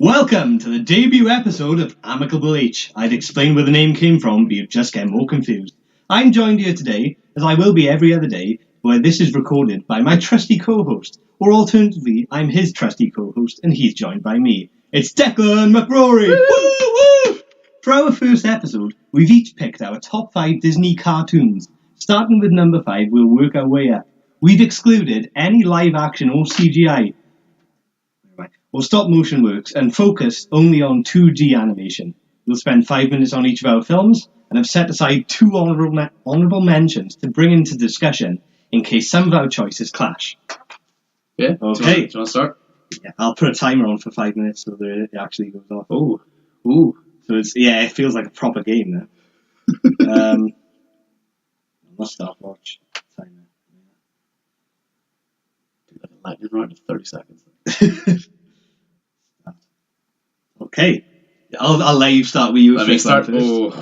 Welcome to the debut episode of Amicable H. I'd explain where the name came from, but you'd just get more confused. I'm joined here today, as I will be every other day, where this is recorded by my trusty co-host, or alternatively, I'm his trusty co-host, and he's joined by me. It's Declan McRory! Woo! Woo! For our first episode, we've each picked our top 5 Disney cartoons. Starting with number 5, we'll work our way up. We've excluded any live action or CGI, or stop motion works, and focus only on 2D animation. We'll spend 5 minutes on each of our films, and have set aside 2 honourable mentions to bring into discussion in case some of our choices clash. Yeah. Okay. Do you want to start? Yeah, I'll put a timer on for 5 minutes so that it actually goes off. Ooh. So it feels like a proper game now. My stopwatch timer. Do like a lightning round of 30 seconds. Okay. I'll let you start with you. Let me start. Right, I'm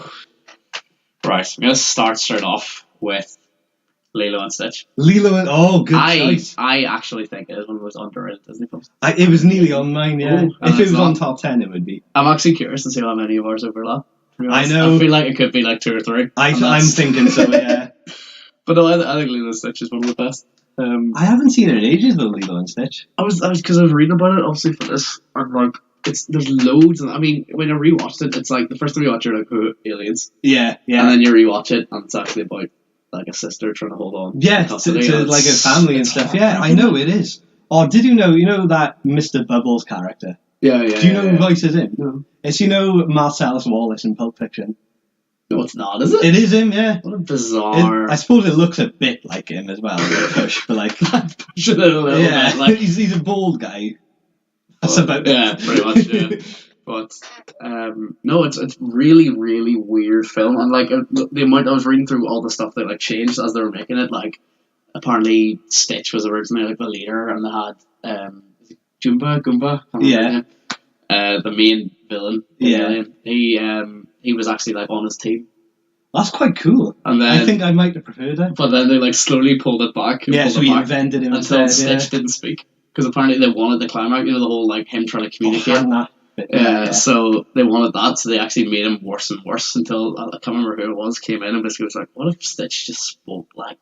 going to start straight off with Lilo and Stitch. Lilo and... good choice. I actually think it is one of the most underrated Disney films. It was nearly on mine, yeah. Ooh, if it was on top 10, it would be. I'm actually curious to see how many of ours overlap. I know. I feel like it could be like 2 or 3. I'm thinking so, yeah. But no, I think Lilo and Stitch is one of the best. I haven't seen it in ages, though, Lilo and Stitch. Because I was reading about it, obviously, for this, and like, there's loads, and I mean, when I rewatched it, it's like, the first time you watch it, you're like, oh, aliens. Yeah. And then you rewatch it, and it's actually about, like, a sister trying to hold on. Yeah, to like a family and stuff. Yeah, I know, it is. Oh, did you know that Mr. Bubbles character? Yeah. Do you know who voices him? No. It's, Marcellus Wallace in Pulp Fiction. No, it's not, is it? It is him, yeah. What a bizarre... I suppose it looks a bit like him as well, push, but like... pushing it a little bit, like... he's a bald guy. That's about it. Yeah, pretty much, yeah. But, no, it's really, really weird film. And, like, the amount I was reading through all the stuff that, like, changed as they were making it, like, apparently Stitch was originally, like, the leader, and they had, Goomba? Yeah. The main villain. Yeah. He was actually, like, on his team. That's quite cool. And then, I think I might have preferred it. But then they, like, slowly pulled it back. So he invented him until Stitch didn't speak. Because apparently they wanted the climax, the whole, like, him trying to communicate. So they wanted that, so they actually made him worse and worse until, I can't remember who it was, came in and basically was like, what if Stitch just spoke, like,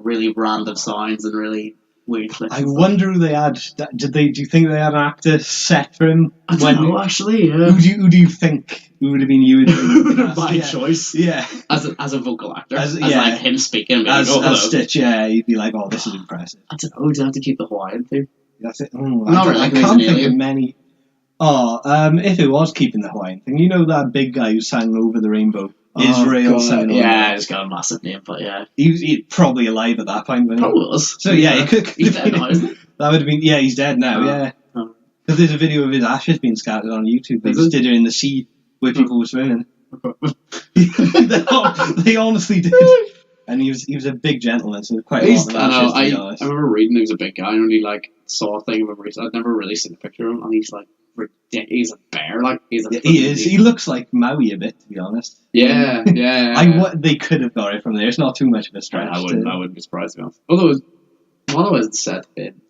really random sounds and really weird things? I wonder who they had. Do you think they had an actor set for him? I don't know, actually, yeah. Who do you think would have been you? My choice. Yeah. As a vocal actor. As yeah. like him speaking. As Stitch, yeah, you'd be like, oh, this is impressive. I don't know, do you have to keep the Hawaiian thing? That's it. I can't think of many. If it was keeping the Hawaiian thing, that big guy who sang Over the Rainbow? Israel sang he's got a massive name, but yeah. He probably alive at that point. Probably was. So yeah, he could. He's dead now, isn't he? That would have been, yeah, he's dead now, yeah. Because there's a video of his ashes being scattered on YouTube. They just did it in the sea where people were swimming. They honestly did. And he was a big gentleman, so quite a lot of ashes, I remember reading he was a big guy, and only like saw a thing of him recently. I'd never really seen a picture of him, and he's like he's a bear, like he is. He looks like Maui a bit, to be honest. Yeah. They could have got it from there. It's not too much of a stretch. I wouldn't be surprised, to be honest. Although one of us said in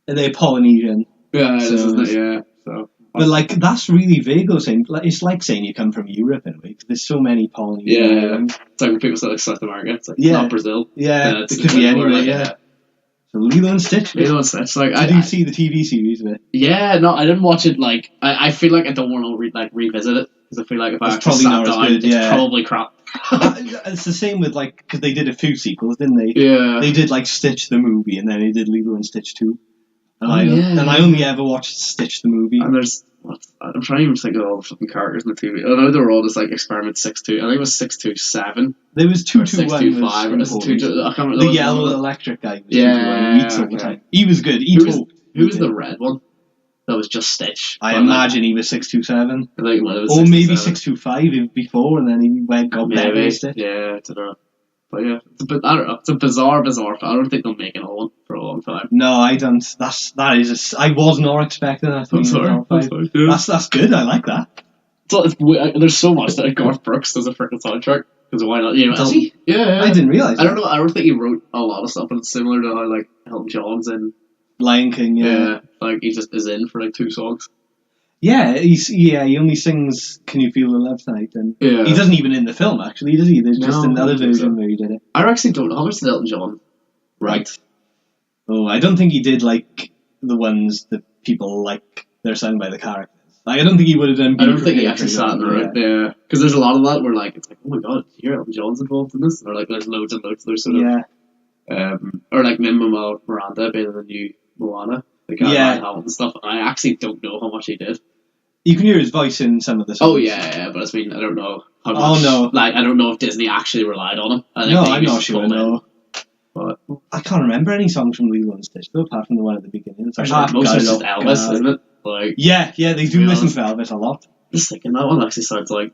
they're Polynesian. Yeah, isn't it? Yeah. So. But like that's really vague. Saying it's like saying you come from Europe in a way, because there's so many Polynesian. Yeah, it's like when people say like South America. It's like not Brazil. Yeah, it could be anywhere. Like, yeah. So Lilo and Stitch. Lilo and Stitch. Like, did you see the TV series of it? Yeah, no, I didn't watch it. Like, I feel like I don't want to revisit it, because I feel like if I actually sat down, it's probably crap. It's the same with like, because they did a few sequels, didn't they? Yeah. They did like Stitch the movie, and then they did Lilo and Stitch 2. And I only ever watched Stitch the movie. And I'm trying to even think of all the fucking characters in the TV. I know they were all just like Experiment 6-2. I think it was 627. There was 221. I can't remember. The yellow electric guy. Was all the time. He was good. Who was the red one? That was just Stitch. I imagine he was 627. Or maybe 625 before, and then he got better with Stitch. Yeah, I don't know. But yeah, I don't know. It's a bizarre film. I don't think they'll make another one for a long time. No, I don't. I was not expecting that. I'm sorry. Yeah. That's good. I like that. There's so much that Garth Brooks does a freaking soundtrack. Because why not? Does he? Yeah. I didn't realise. I don't know. I don't think he wrote a lot of stuff, but it's similar to how like Elton John's in Lion King. Yeah. Like he just is in for like 2 songs. Yeah, he only sings "Can You Feel the Love Tonight," and he doesn't even in the film actually, does he? There's just another version where he did it. I actually don't know how much did Elton John write. Oh, I don't think he did like the ones that people like. They're sung by the characters. Like, I don't think he would have done. I don't think he actually sat in the room. Yeah, because there's a lot of that where like it's like, oh my god, did you hear Elton John's involved in this? Or like there's loads and loads. There's sort of or like Lin-Manuel Miranda being in the new Moana. The guy and stuff. And I actually don't know how much he did. You can hear his voice in some of the songs. Oh yeah, but I mean, I don't know how much. Oh no, like I don't know if Disney actually relied on him. I think I'm not sure. No, but I can't remember any songs from Lilo and Stitch though, apart from the one at the beginning. It's like most of it's just Elvis, isn't it? Like yeah, they do listen to Elvis a lot. Just thinking that one actually sounds like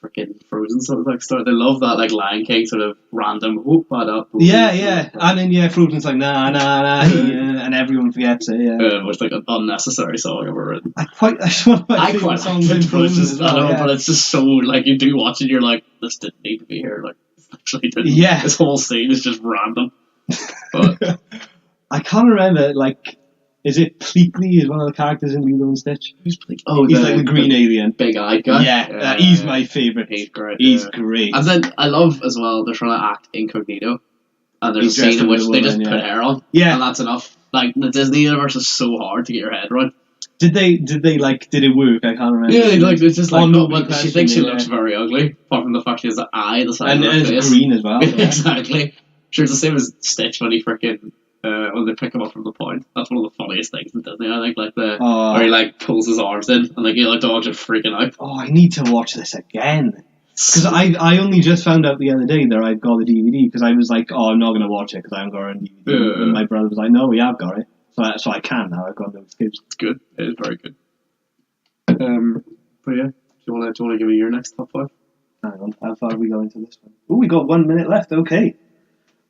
freaking Frozen sort of like start. They love that like Lion King sort of random whoop up. Yeah, and then Frozen's like nah, and everyone forgets it. Yeah, it was like an unnecessary song I've ever written. That's one of my favorite songs in Frozen as well. But it's just so like you do watch it, you're like, this didn't need to be here. Like actually didn't. Yeah, this whole scene is just random. But I can't remember like. Is it Pleakley is one of the characters in Lilo and Stitch? Who's Pleakley? Oh, he's like the green alien. Big-eyed guy? Yeah, he's my favourite. He's great. He's great. And then I love, as well, they're trying to act incognito. And there's a scene in which they just put hair on. Yeah. And that's enough. Like, the Disney universe is so hard to get your head right. Did it work? I can't remember. Yeah, it's just like, but she thinks she looks very ugly, apart from the fact she has an eye the side of her face. And it's green as well. Yeah. Exactly. Sure, it's the same as Stitch when he freaking... when they pick him up from the point, that's one of the funniest things in Disney. I think, like where he like pulls his arms in and like dogs are freaking out. Oh, I need to watch this again because I only just found out the other day that I've got the DVD because I was like, oh, I'm not gonna watch it because I haven't got it on DVD. And my brother was like, no, we have got it, so I can now. I've got no excuse. It's good. It is very good. But yeah, do you want to give me your next top 5? Hang on, how far are we going to this one? Oh, we got 1 minute left. Okay,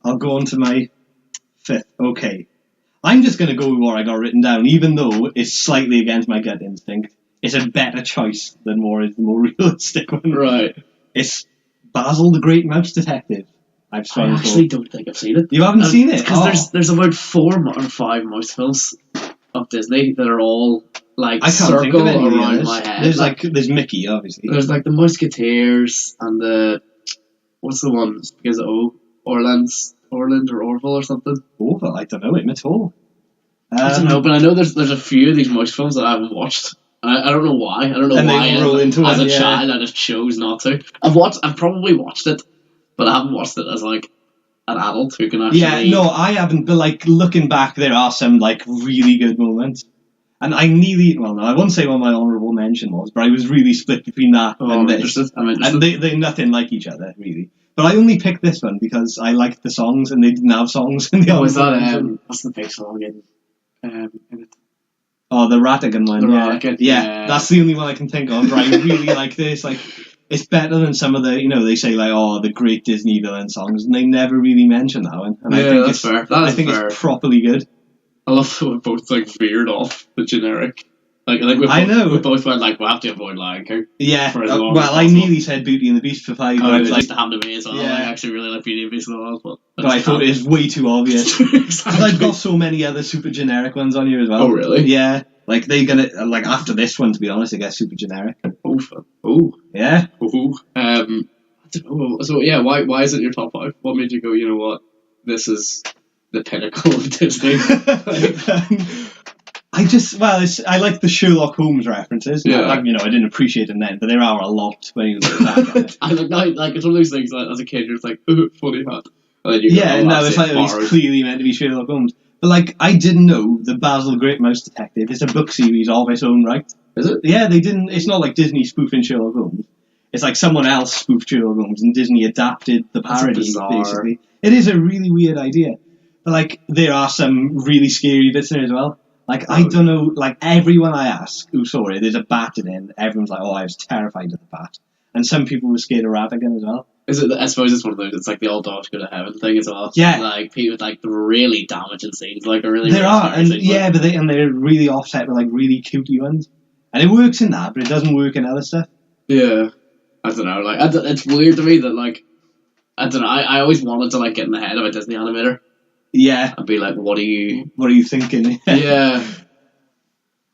I'll go on to my 5th. Okay. I'm just going to go with what I got written down, even though it's slightly against my gut instinct. It's a better choice than the more realistic one. Right. It's Basil the Great Mouse Detective. I actually don't think I've seen it. You haven't seen it? Because there's about 4 or 5 mouse films of Disney that are all like circle around my head. There's Mickey, obviously. There's like the Musketeers and the... What's the one? Because Orland or Orville or something. Orville? I don't know him at all. I don't know, but I know there's a few of these mouse films that I haven't watched. I don't know why. I don't know why. As a child, I just chose not to. I've probably watched it, but I haven't watched it as like an adult who can actually. Yeah, no, I haven't. But like looking back, there are some like really good moments. And I wouldn't say what my honourable mention was, but I was really split between that and this. I'm interested. And they're nothing like each other, really. But I only picked this one because I liked the songs and they didn't have songs in the other one. What's the big song in it? Oh, the Rattigan one. Rattigan, yeah, that's the only one I can think of. But I really like this. Like, it's better than some of the, they say like, oh, the great Disney villain songs, and they never really mention that one. And I think that's fair. I think it's properly good. I love how we both like veered off the generic. Like we both went like, we'll have to avoid Lion King. Yeah. I nearly said Beauty and the Beast for 5. Oh, it was like to hand to me as well. Yeah. I actually really like Beauty and the Beast as well. But I thought it was way too obvious. Exactly. I've got so many other super generic ones on here as well. Oh, really? Yeah. Like, they're gonna, like, after this one, to be honest, it gets super generic. Oh. Yeah. Oh. I don't know. So, yeah, why is it your top 5? What made you go, you know what, this is the pinnacle of Disney? I like the Sherlock Holmes references. Yeah. I didn't appreciate them then, but there are a lot when you look at that. It's one of those things that as a kid, you're just like, funny hat. It's like he's clearly meant to be Sherlock Holmes. But, like, I didn't know that Basil the Great Mouse Detective is a book series of its own right. Is it? Yeah, they didn't. It's not like Disney spoofing Sherlock Holmes. It's like someone else spoofed Sherlock Holmes and Disney adapted the parody, basically. It is a really weird idea. But, like, there are some really scary bits in it as well. Like, I don't know, like, everyone I ask who saw it, there's a bat in it, and everyone's like, oh, I was terrified of the bat. And some people were scared of Rattigan as well. I suppose it's one of those, it's like the all dogs go to heaven thing as well. Yeah. Like, people with, like, the really damaging scenes, like, are really... There are, and yeah, but they're really offset with, like, really cutey ones. And it works in that, but it doesn't work in other stuff. Yeah. I don't know, like, it's weird to me that, like, I don't know, I always wanted to, like, get in the head of a Disney animator. Yeah. And be like, what are you thinking? Yeah.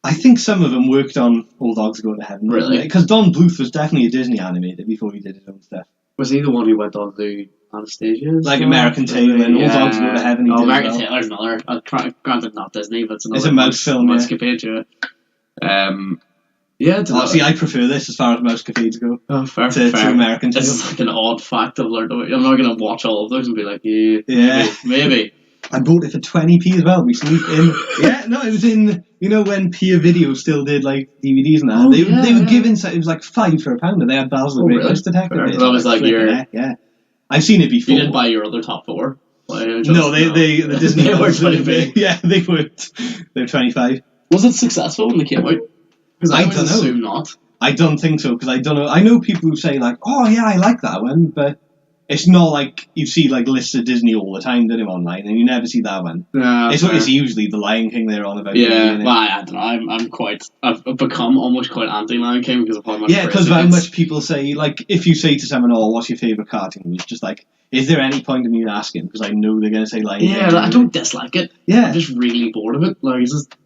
I think some of them worked on All Dogs Go to Heaven. Really? Because Don Bluth was definitely a Disney animator before he did his own stuff. Was he the one who went on to Anastasia? Like American Tailor and All Dogs Go to Heaven. He did American Tailor's another. Granted, not Disney, but it's another. It's a mouse film. Mousecapade, yeah. See, I prefer this as far as Mousecapades go. Oh, fair. To American Tailor. This is like an odd fact I've learned. I'm not going to watch all of those and be like, maybe. I bought it for 20p as well recently. It was in, when Peer Video still did like DVDs and that. They were giving, it was like £5 for a pound, and they had Basil the Great Mouse Detective. That was like your... Yeah. I've seen it before. You didn't buy your other top four? The Disney they were 20p. Yeah, they weren't. They were 25. Was it successful when they came out? Because I would assume not. I don't think so, because I don't know. I know people who say like, oh yeah, I like that one, but it's not like you see like lists of Disney all the time, do them online, and you never see that one. It's usually the Lion King they're on about. Yeah, well, I don't know. I've become almost quite anti Lion King because of how much. Yeah, because how much people say, like, if you say to someone, "Oh, what's your favourite cartoon?" It's just like, is there any point in me asking? Because I know they're going to say Lion King. Yeah, I don't dislike it. Yeah, I'm just really bored of it. Like, it's just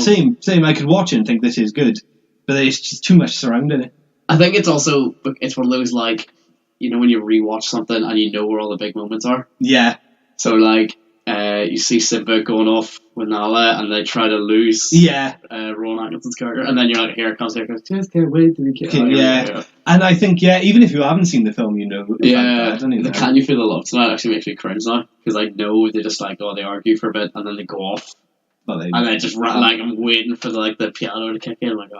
same. I could watch it and think this is good, but it's just too much surrounding it. I think it's also one of those like. When you rewatch something and you know where all the big moments are. Yeah. So, like, you see Simba going off with Nala and they try to lose Rowan Atkinson's character, and then you're like, here it comes, just can't wait to be killed. Yeah. And I think, even if you haven't seen the film, the Can You Feel the Love Tonight actually makes me cringe now, because I know they just like, they argue for a bit and then they go off. And then just like I'm waiting for the piano to kick in. Like,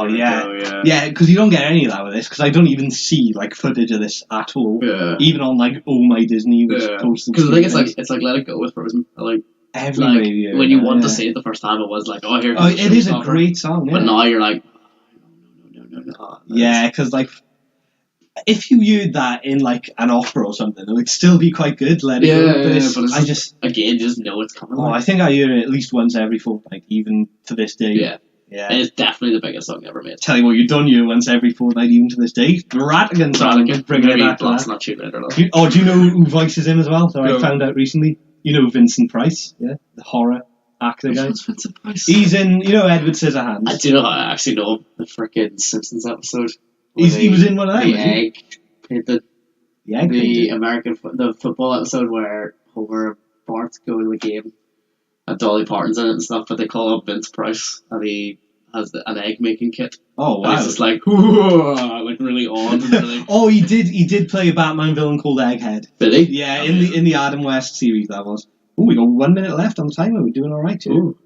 yeah, because you don't get any of that with this. Because I don't even see like footage of this at all. Yeah. Even on like My Disney, which posted. Because I think it's like Let It Go with Frozen. Like when you want to see it the first time, it was like, oh, here. It is a great song. Yeah. But now you're like, no. Yeah, because like. If you viewed that in like an opera or something, it would still be quite good. Let it go. But I just know it's coming. I think I hear it at least once every fortnight, even to this day. Yeah. And it's definitely the biggest song ever made. Tell you what, you don't hear once every fortnight, even to this day. The Rattigan song, bringing it back. That's not too later. Do you know who voices him as well? So I found out recently. You know Vincent Price, the horror actor guy. What's Vincent Price? He's in, Edward Scissorhands. I do know. I actually know the freaking Simpsons episode. He was in one of them. The American football episode where Homer and Bart go to the game and Dolly Parton's in it and stuff, but they call up Vince Price and he has an egg making kit. Oh wow! And he's just like really odd. And really... he did play a Batman villain called Egghead. Did he? Yeah, in the Adam West series that was. Oh, we got 1 minute left on the timer. We're doing all right too. Ooh.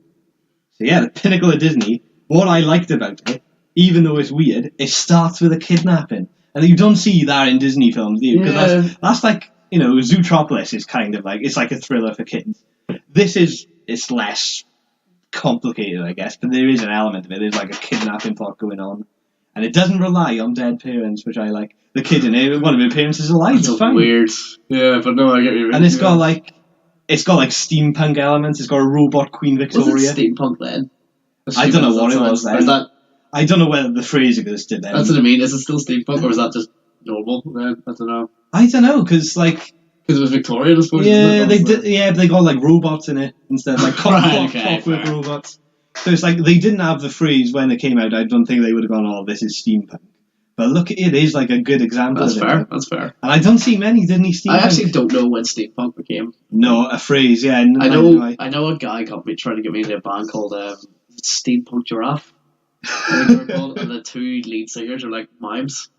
So yeah, the pinnacle of Disney. What I liked about it, even though it's weird, it starts with a kidnapping. And you don't see that in Disney films, do you? Because that's like, Zootropolis is kind of like, it's like a thriller for kids. It's less complicated, I guess, but there is an element of it. There's like a kidnapping plot going on. And it doesn't rely on dead parents, which I like. The kid in it, one of her parents is alive. It's fine. Weird. Yeah, but no, I get you. And it's got like steampunk elements. It's got a robot Queen Victoria. Was it steampunk then? I don't know what it was then. Is that... I don't know whether the phrase existed then. That's what I mean. Is it still steampunk, or is that just normal then? I don't know. I don't know, because it was Victorian, I suppose. Yeah, they did. Yeah, but they got like robots in it instead, like clockwork robots. So it's like they didn't have the phrase when it came out. I don't think they would have gone, "Oh, this is steampunk." But look, it is like a good example. That's fair. That's fair. And I don't see many Disney steampunk. I actually don't know when steampunk became. No, a phrase. Yeah, I know a guy trying to get me into a band called Steampunk Giraffe. And the two lead singers are like mimes.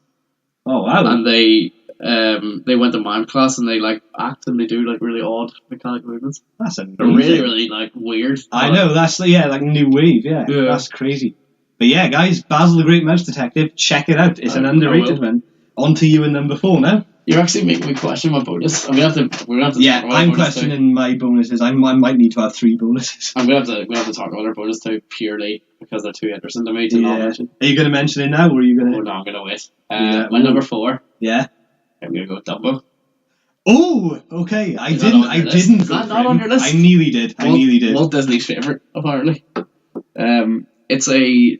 Oh wow! And they went to mime class and they like act and they do like really odd mechanic movements. That's amazing. They're really, really like weird. I know, that's like new wave. Yeah, that's crazy. But yeah, guys, Basil the Great Mouse Detective, check it out. It's an underrated one. On to you in number 4 now. You're actually making me question my bonus. We're gonna have to. Yeah, I'm questioning my bonuses. I might need to have 3 bonuses. We have to talk about our bonus too, purely because they're too interesting to me to not mention. Are you going to mention it now, or are you going to? Oh no, I'm going to wait. My number 4. Yeah. I'm going to go with Dumbo. Oh, okay. I didn't. Is that not on your list? I nearly did. Walt Disney's favorite, apparently. It's a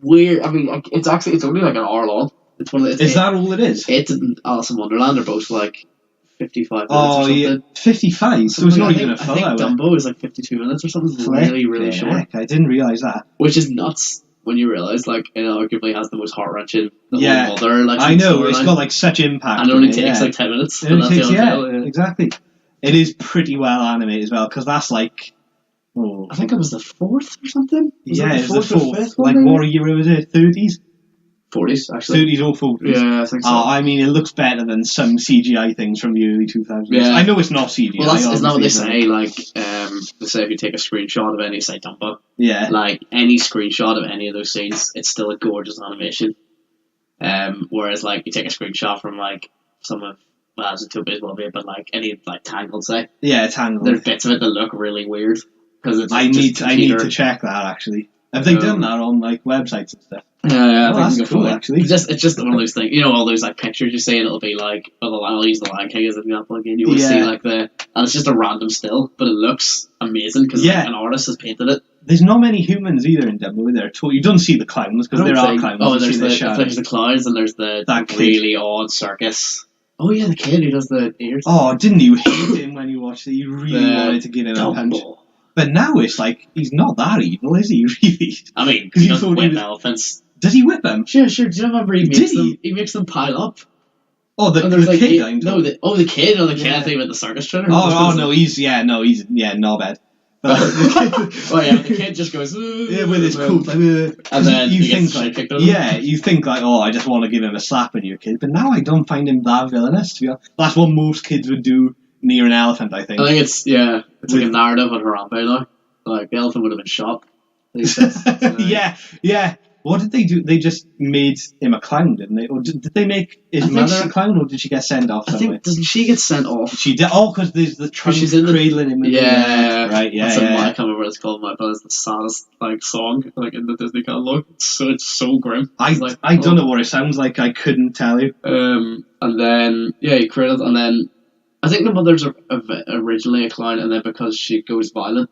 weird. I mean, it's only like an hour long. It's one of the. Is that all it is? It and Alice in Wonderland are both like 55 minutes or something. Yeah, 55. So it's not even a full hour. I think Dumbo is like 52 minutes or something. It's really, really short. I didn't realise that. Which is nuts when you realise, like, it arguably has the most heart wrenching. Yeah, mother, like, I know. It's got like such impact. And it only takes like 10 minutes. Exactly. It is pretty well animated as well because that's like. I think it was the fourth or something. It's the fourth. Like, what year was it? 30s? 40s, actually. 30s or 40s. Yeah, I think so. I mean, it looks better than some CGI things from the early 2000s. Yeah. I know it's not CGI. Well, that's not what they say. Like, they say if you take a screenshot of any, say, Dumbo. Yeah. Like, any screenshot of any of those scenes, it's still a gorgeous animation. Whereas, like, you take a screenshot from, like, some of, well, it's too big, but, like, any, like, Tangled, say. Yeah, Tangled. There's bits of it that look really weird. It's I need to check that, actually. Have they done that on, like, websites and stuff? Yeah, I think that's cool, actually. It's just one of those things. You know, all those, like, pictures you see, and it'll be like, I'll use the Lion King as an example again. You always see, like, and it's just a random still, but it looks amazing because like, an artist has painted it. There's not many humans either in Dumbo there at all. You don't see the clowns because there are clowns. Oh, there's the clowns and there's that really odd circus. Oh yeah, the kid who does the ears. Oh, didn't you hate him when you watched it? You really wanted to give him a punch. But now it's like, he's not that evil, is he, really? I mean, he doesn't whip elephants. Does he whip them? Sure. Do you remember he makes them pile up? Oh, the kid. The kid. I think about the circus trainer. No, he's not bad. But the kid just goes with his coat, and then you think like, I just want to give him a slap when you're a kid. But now I don't find him that villainous. To be honest, that's what most kids would do near an elephant. I think it's like a narrative on Harambe now. Like the elephant would have been shot. Yeah. What did they do? They just made him a clown, didn't they? Or did they make his mother a clown, or did she get sent off somewhere? Doesn't she get sent off? She did. Oh, because there's the trunk cradling him. Right, I can't remember what it's called, but it's the saddest like song like in the Disney catalog. It's so grim. I don't know what it sounds like. I couldn't tell you. And then he cradled, and then I think the mother's originally a clown, and then because she goes violent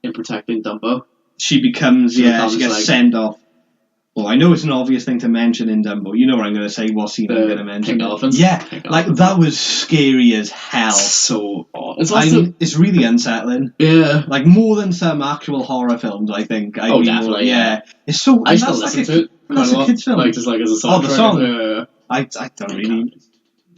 in protecting Dumbo, she becomes she gets sent off. Well, I know it's an obvious thing to mention in Dumbo. You know what I'm going to say, what scene I'm going to mention. Pink elephants. Yeah, that was scary as hell. So odd. It's really unsettling. Yeah. Like, more than some actual horror films, I think. Definitely, yeah. It's so... I still listen to it. That's a kid's film. Like, just like as a song. Oh, the song? Yeah. I don't really...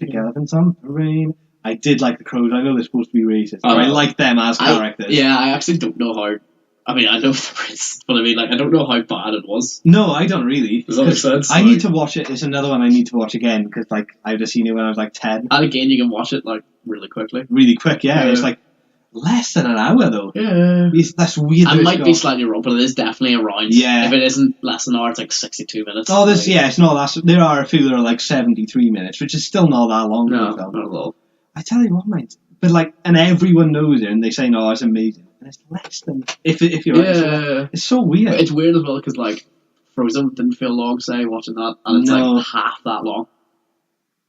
Pink elephants on parade. I did like the crows. I know they're supposed to be racist. But I like them as characters. I actually don't know how... I mean, I know the prince, but I mean, like, I don't know how bad it was. No, I don't really. Does that make sense? I need to watch it. It's another one I need to watch again, because, like, I've just seen it when I was, like, 10. And again, you can watch it, like, really quickly. Really quick, yeah. It's, like, less than an hour, though. Yeah. That's weird. I might be slightly wrong, but it is definitely around. Yeah. If it isn't less than an hour, it's, like, 62 minutes. Oh, it's not that. There are a few that are, like, 73 minutes, which is still not that long. No, not at all. I tell you what, mate. But, like, and everyone knows it, and they say, no, it's amazing. And it's less than if you're right. It's so weird. It's weird as well because like Frozen didn't feel long, say watching that, and it's like half that long.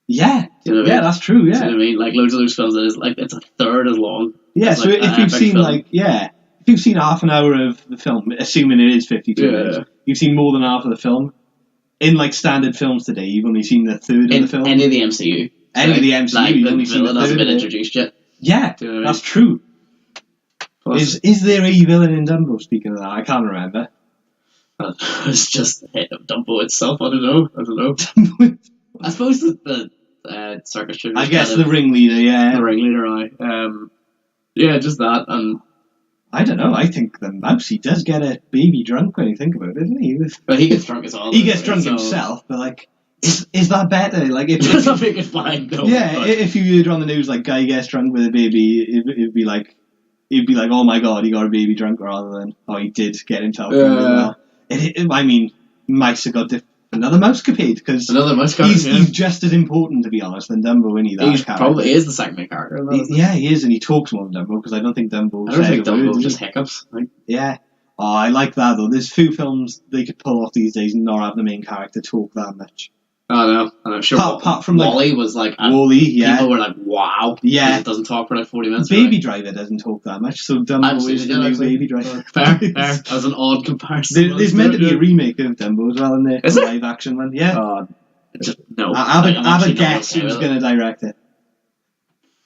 Yeah, do you know what I mean? That's true. Yeah, do you know what I mean? Like loads of those films, it's a third as long. Yeah, so if you've seen if you've seen half an hour of the film, assuming it is 52 minutes, you've seen more than half of the film. In like standard films today, you've only seen the third of the film. Any of the MCU. You've only seen the third. Hasn't been introduced yet. Yeah, you know that's true. Is there a villain in Dumbo, speaking of that? I can't remember. It's just Dumbo itself, I don't know. I suppose the circus tribute. I guess the ringleader, yeah. The ringleader, just that, and... I don't know, I think the mouse, he does get a baby drunk when you think about it, doesn't he? But he gets drunk as well. He gets drunk himself, but like... Is that better? Like, if I think it's fine, though. Yeah, but... if you heard on the news, like, guy gets drunk with a baby, it'd be like... He'd be like, oh my god, he got a baby drunk, rather than, oh, he did get himself drunk as well. I mean, mice have got another mousecapade, because he's just as important, to be honest, than Dumbo, isn't he? He probably is the second main character. He is, and he talks more than Dumbo, because I don't think Dumbo just hiccups. Yeah. Oh, I like that, though. There's few films they could pull off these days and not have the main character talk that much. I know. And I'm sure apart from Wall-E was like... Wall-E, yeah. People were like, wow. Yeah. It doesn't talk for like 40 minutes. Baby Driver doesn't talk that much, so Dumbo is the new Baby Driver. Fair. As an odd comparison. There's meant to be a remake of Dumbo as well in there. Is it? Live action one, yeah. No. I have a guess who's going to direct it.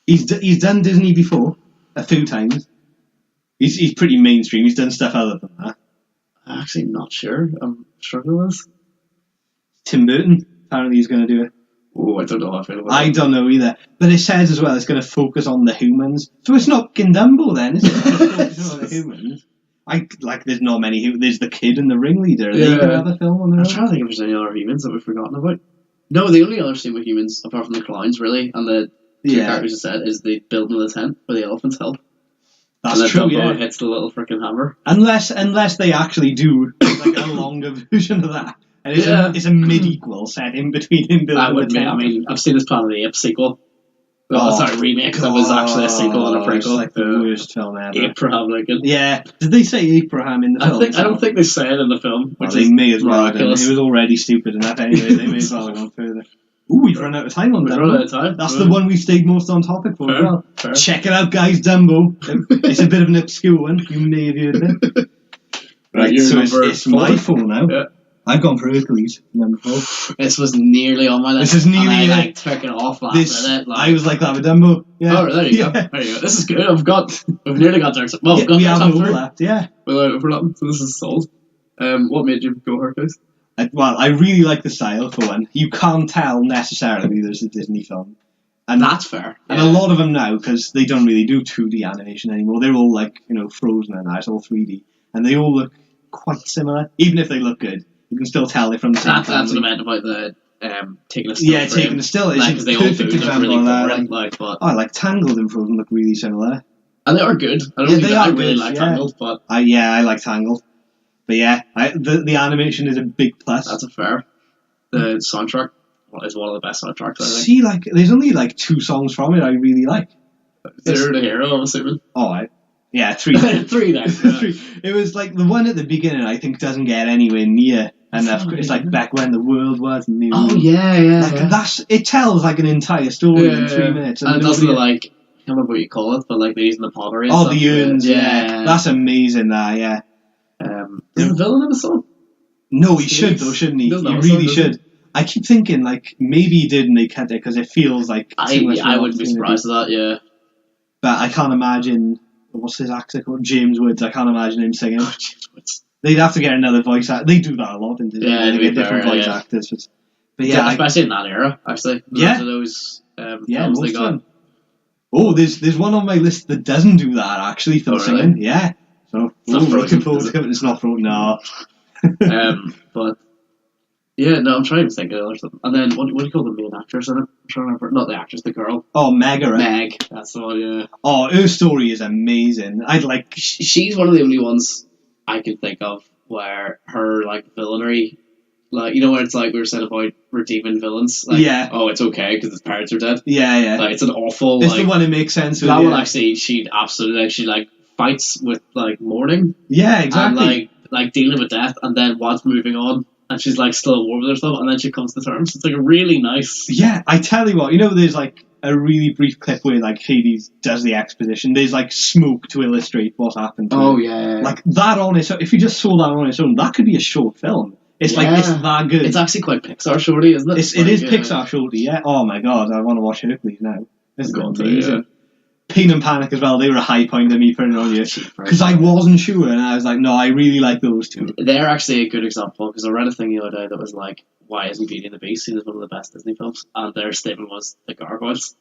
He's done Disney before a few times. He's pretty mainstream. He's done stuff other than that. I'm actually not sure. I'm struggling with. Tim Burton, apparently he's going to do it. Oh, I don't know how I feel about I don't know either. But it says as well it's going to focus on the humans. So it's not Dumbo then, is it? It's focusing on the humans. There's not many. There's the kid and the ringleader. Are they going to have a film on their own? I'm trying to think if there's any other humans that we've forgotten about. No, the only other scene with humans, apart from the clowns, really, and the two characters you said, is the building of the tent where the elephants help. That's and true, Dumbo hits the little freaking hammer. Unless they actually do like a longer version of that. And it's a mid-equal set in between him building the tent. I mean, I've seen this Planet of the Apes sequel. Remake. That was actually a sequel and a prequel. It's like the worst film ever. Abraham Lincoln. Yeah. Did they say Abraham in the film? I don't think they say it in the film. They may as well have done. It was already stupid enough anyway. They may as well have gone further. Ooh, we've run out of time on Dumbo. Run out of time. That's the one we stayed most on topic for as well. Fair. Check it out, guys, Dumbo. It's a bit of an obscure one. You may have heard of it. Right, so it's my 4 now. Yeah. I've gone for Hercules, number 4. This was nearly on my list. This is nearly I took it off last minute. I was like that with Dumbo. Yeah. Oh, there you go. There you go. This is good. We've nearly got there. Well, we have overlapped, yeah. Without overlapping, so this is sold. What made you go Hercules? I really like the style, for one. You can't tell necessarily there's a Disney film. And that's fair. And a lot of them now, because they don't really do 2D animation anymore, they're all like, Frozen and that, it's all 3D. And they all look quite similar, even if they look good. You can still tell they're from the same family. That's what I meant about the taking a still. Yeah, taking a still. It's a perfect example of that. Like Tangled and Frozen look really similar. And they are good. I really like Tangled, but I like Tangled. But yeah, the animation is a big plus. That's a fair. The soundtrack is one of the best soundtracks, I think. See, there's only 2 songs from it I really like. Zero to Hero, I'm assuming. Yeah, 3. 3 then. Yeah. 3. It was the one at the beginning I think doesn't get anywhere near enough. It's back when the world was new. Oh yeah. It tells an entire story in 3 minutes. And it doesn't I can't remember what you call it, but they're using the pottery. And the urns, yeah. That's amazing. That, yeah. Does the villain have a song? No, he should though, shouldn't he? He really should. I keep thinking maybe he did and they cut it because it feels like. I wouldn't be surprised at that. Yeah. But I can't imagine. What's his actor called? James Woods. I can't imagine him singing. Oh, James Woods. They'd have to get another voice actor. They do that a lot, don't they? Yeah, they get different voice actors. But yeah, especially in that era, actually. Yeah. Those films they got. Oh, there's one on my list that doesn't do that actually for the singing. Really? Yeah. So looking forward to it. It's not Frozen. No. But yeah, no, I'm trying to think of other something. And then what do you call the main actress in it? I'm trying to remember. Not the actress, the girl. Oh, Meg, right? Meg, that's the one. Yeah. Oh, her story is amazing. She's one of the only ones I can think of where her villainy, where it's we were saying about redeeming villains. Oh, it's okay because his parents are dead. Yeah. It's an awful. It's the one that makes sense. That one actually, she absolutely she fights with mourning. Yeah, exactly. And dealing with death, and then what's moving on. And she's still at war with herself, and then she comes to terms. It's a really nice. Yeah, I tell you what, there's a really brief clip where Hades does the exposition. There's smoke to illustrate what's happened. To yeah. That on its own. If you just saw that on its own, that could be a short film. It's it's that good. It's actually quite Pixar shorty, isn't it? It is Pixar shorty. Yeah. Oh my god, I want to watch Hercules now. This is amazing. Pain and Panic as well, they were a high point of me putting it on you. Because I wasn't sure, and I was no, I really like those two. They're actually a good example, because I read a thing the other day that was why isn't Beauty and the Beast seen as one of the best Disney films? And their statement was the gargoyles.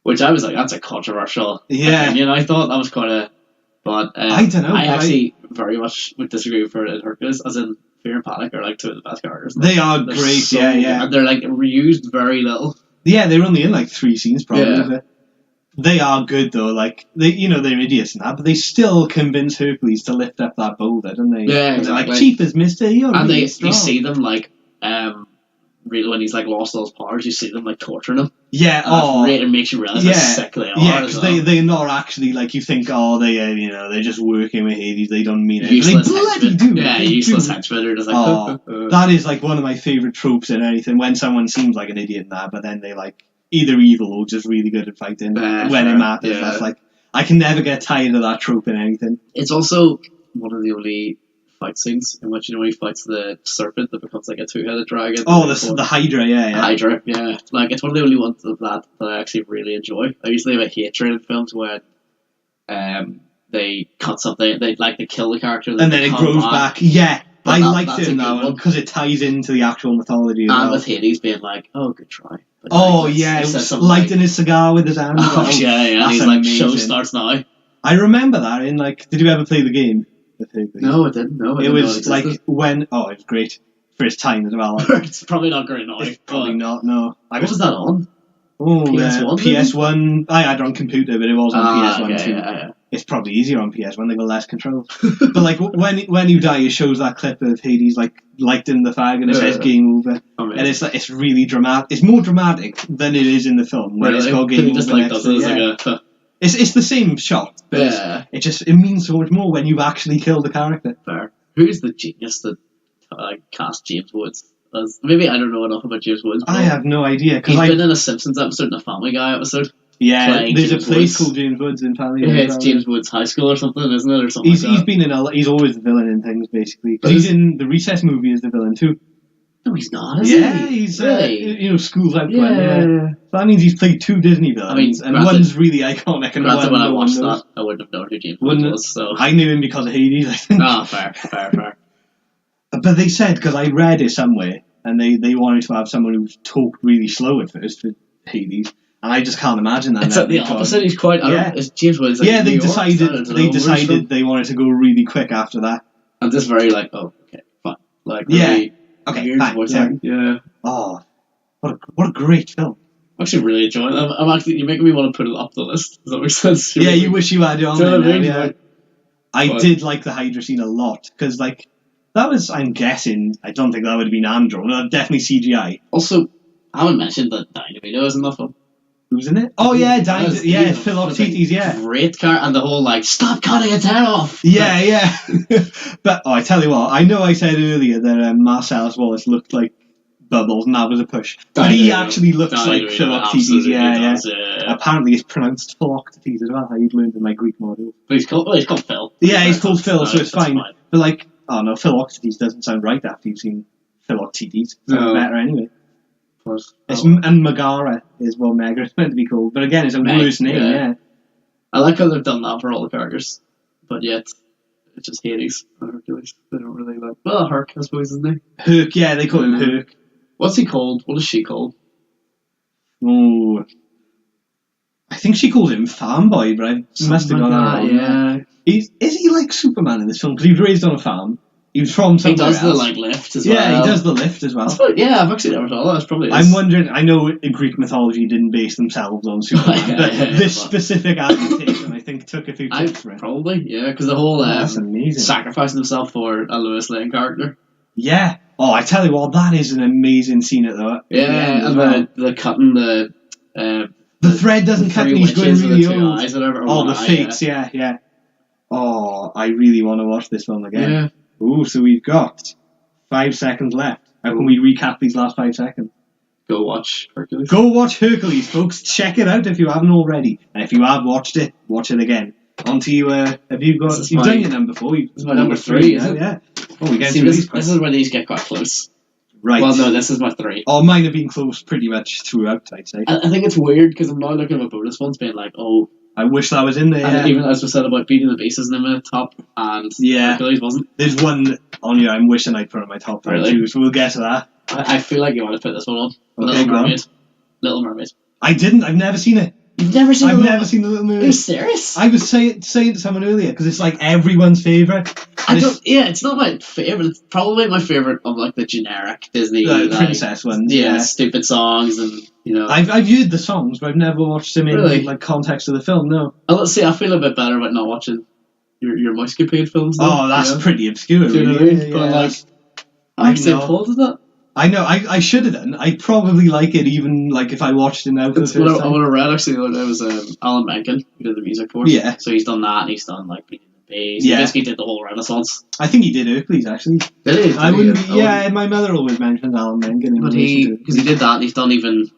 Which I was that's a controversial opinion. I thought that was quite a... But I don't know. I actually very much would disagree with her in Hercules, as in Fear and Panic are 2 of the best characters. They are great, so yeah. And they're reused very little. Yeah, they're only in 3 scenes probably. Yeah. They are good though, they're idiots and that, but they still convince Hercules to lift up that boulder, don't they? Yeah, exactly. They're chief as mister, you're and really you see them really when he's lost all his powers, you see them torturing him. Yeah, and it makes you realise how sick they are. Yeah, because they're not actually you think, they're just working with Hades, they don't mean it. Useless they bloody do. Yeah, useless henchmen are just that is one of my favourite tropes in anything, when someone seems like an idiot in that, but then they either evil or just really good at fighting when it matters. Yeah. That's I can never get tired of that trope in anything. It's also one of the only fight scenes in which he fights the serpent that becomes like a two-headed dragon. Oh, the Hydra, yeah. Hydra, yeah. Like it's one of the only ones of that I actually really enjoy. I usually have a hatred in films when they cut something, they kill the character, and then it grows back. Yeah. But I liked it in that one because it ties into the actual mythology. And with Hades being like, "Oh, good try." But it was lighting his cigar with his hand. Oh yeah, and he's like, "Show starts now." I remember that in did you ever play the game? No, I didn't. No, it was when. Oh, it was great for its time as well. It's probably not great now. It's probably not. No. What was that on? Oh, PS1. PS1. I had it on computer, but it was on PS1 too. Yeah. It's probably easier on PS1. They got less controls. But when you die, it shows that clip of Hades lighting the fag, and it says "Game Over," and it's really dramatic. It's more dramatic than it is in the film where it's got "Game Over." It's the same shot, but it means so much more when you've actually killed the character. Fair. Who's the genius that cast James Woods? Maybe I don't know enough about James Woods. I have no idea. He's been in a Simpsons episode and a Family Guy episode. Yeah, there's a place called James Woods in Family Guy. Yeah, it's James Woods High School or something, isn't it? Or something. He's been in he's always the villain in things basically. He's in the Recess movie as the villain too. No, he's not. Is he? He's really? School's out. Yeah. So that means he's played two Disney villains, and one's really iconic. And when I watched that, I wouldn't have known who James Woods was. So I knew him because of Hades. I think. Fair. But they said, because I read it somewhere, and they wanted to have someone who talked really slow at first for Hades, and I just can't imagine that. It's like the opposite. He's quite. Is James Woods. Like they decided they wanted to go really quick after that. And just very okay, fine. Okay, fine. Yeah. Oh, what a great film. I'm actually really enjoying it. I'm actually, you're making me want to put it up the list. Does that make sense? You wish you had it on there. I did like the Hydra scene a lot, because that was, I'm guessing, I don't think that would have been hand-drawn, definitely CGI. Also, I haven't mentioned that Danny DeVito is in that film. Who's in it? Oh yeah, Philoctetes, Great car, and the whole stop cutting its head off! Yeah. But, I tell you what, I know I said earlier that Marcellus Wallace looked like Bubbles, and that was a push. But he actually looks like Philoctetes, yeah. Apparently it's pronounced Philoctetes as well, how you'd learned in my Greek module. But he's called Phil. Yeah, he's called Phil, so it's fine. But Philoctetes doesn't sound right after you've seen Philoctetes. It sounds better anyway. And Megara is what Megara is meant to be called. But again, it's a worse name, yeah. I like how they've done that for all the characters. But yet, it's just Hades and Hercules. They don't really Herc, I suppose, isn't he? Herc, yeah, they call him Herc. What's he called? What is she called? Oh, I think she calls him Farm Boy, but I must have got that wrong. Yeah. Is he like Superman in this film? Because he was raised on a farm. He was from somewhere else. He does the lift as well. Yeah, he does the lift as well. I've actually never thought of that. Probably is. I'm wondering, I know in Greek mythology didn't base themselves on Superman, but this specific adaptation I think took a few tips for it. Probably, yeah, because the whole that's amazing. Sacrificing himself for a Lois Lane character. Yeah. Oh, I tell you what, that is an amazing scene at the Yeah, and the cutting the thread doesn't cut and he's going really old. Eyes, whatever, the fakes, yeah. Oh, I really want to watch this film again. Yeah. Ooh, so we've got 5 seconds left. How can we recap these last 5 seconds? Go watch Hercules. Go watch Hercules, folks. Check it out if you haven't already. And if you have watched it, watch it again. On to you, have you got... You've done your number 4. This is my number 3, isn't it? Yeah. Oh, we get this is where these get quite close. Right. Well, no, this is my 3. Oh, mine have been close pretty much throughout, I'd say. I think it's weird, because I'm now looking at my bonus ones being I wish that was in there. And even as we said about Beauty and the Beast isn't in my top, and Hercules wasn't. There's one on here I'm wishing I'd put in my top 5 too, so we'll get to that. I feel like you want to put this one on. Okay, Little Mermaid. I didn't. I've never seen it. You've never seen it? I've never seen The Little Mermaid. Are you serious? I was saying to someone earlier, because it's like everyone's favourite. It's not my favourite. It's probably my favourite of the generic Disney princess ones. Yeah, stupid songs and I've heard the songs, but I've never watched them in context of the film. No. Let's see. I feel a bit better about not watching your Mousecapade films. Oh, that's pretty obscure. Do you know what I mean? But I'm St. Paul did that. I know. I should have done. I'd probably like it even if I watched it now for the first time. What I read actually the other day was Alan Menken, who did the music for it. Yeah. So he's done that, and he's done Beauty and the Beast. He basically did the whole Renaissance. I think he did Hercules actually. Did he? I wouldn't. My mother always mentions Alan Menken. But because he did that, and he's done even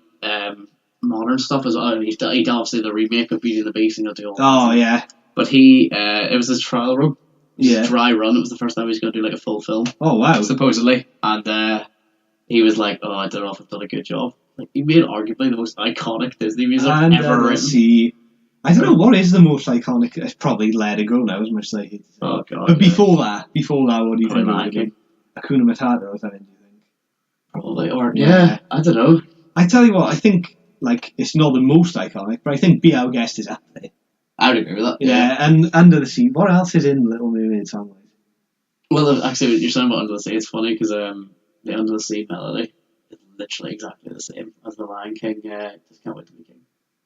modern stuff as well. He did obviously the remake of Beauty and the Beast, and Oh yeah. But it was his trial run. Yeah. Dry run. It was the first time he was going to do like a full film. Oh wow. Supposedly, and he was like, "Oh, I don't know if I've done a good job." Like he made arguably the most iconic Disney music ever written. See, I don't know what is the most iconic. It's probably "Let It Go" now, as much as I hate to say. Oh god! But before that, what do you think? Lion King. Hakuna Matata or something? Do you think? Probably, or yeah, I don't know. I tell you what, I think like it's not the most iconic, but I think "Be Our Guest" is up there. I would agree with that. Yeah, and "Under the Sea." What else is in Little Mermaid song? Well, actually, you're saying about Under the Sea. It's funny because the Under the Sea melody is literally exactly the same as the Lion King. Just Can't Wait to Be King.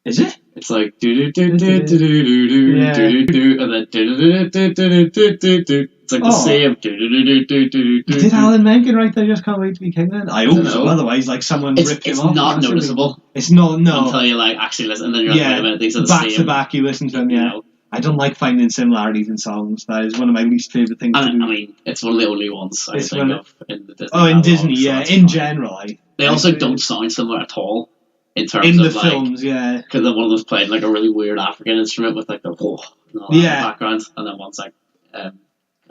Is it? It's like do do do do do do do do do, and then do do do do do do do. It's like the same. Do do do do do do. Did Alan Menken write "I Just Can't Wait to Be King" then? I hope so. Otherwise, like someone ripped him off. It's not noticeable. It's not until you like actually listen, and then you're like, wait a minute, these are the back same. to back. You listen to them, yeah. You know. I don't like finding similarities in songs. That is one of my least favourite things to do. I mean, it's one of the only ones I think of in the Disney. Oh, in Disney, yeah. In general, they also don't sound similar at all in terms in of the films, yeah. Because one of them's playing like a really weird African instrument with like the whoa in the background, and then one's like I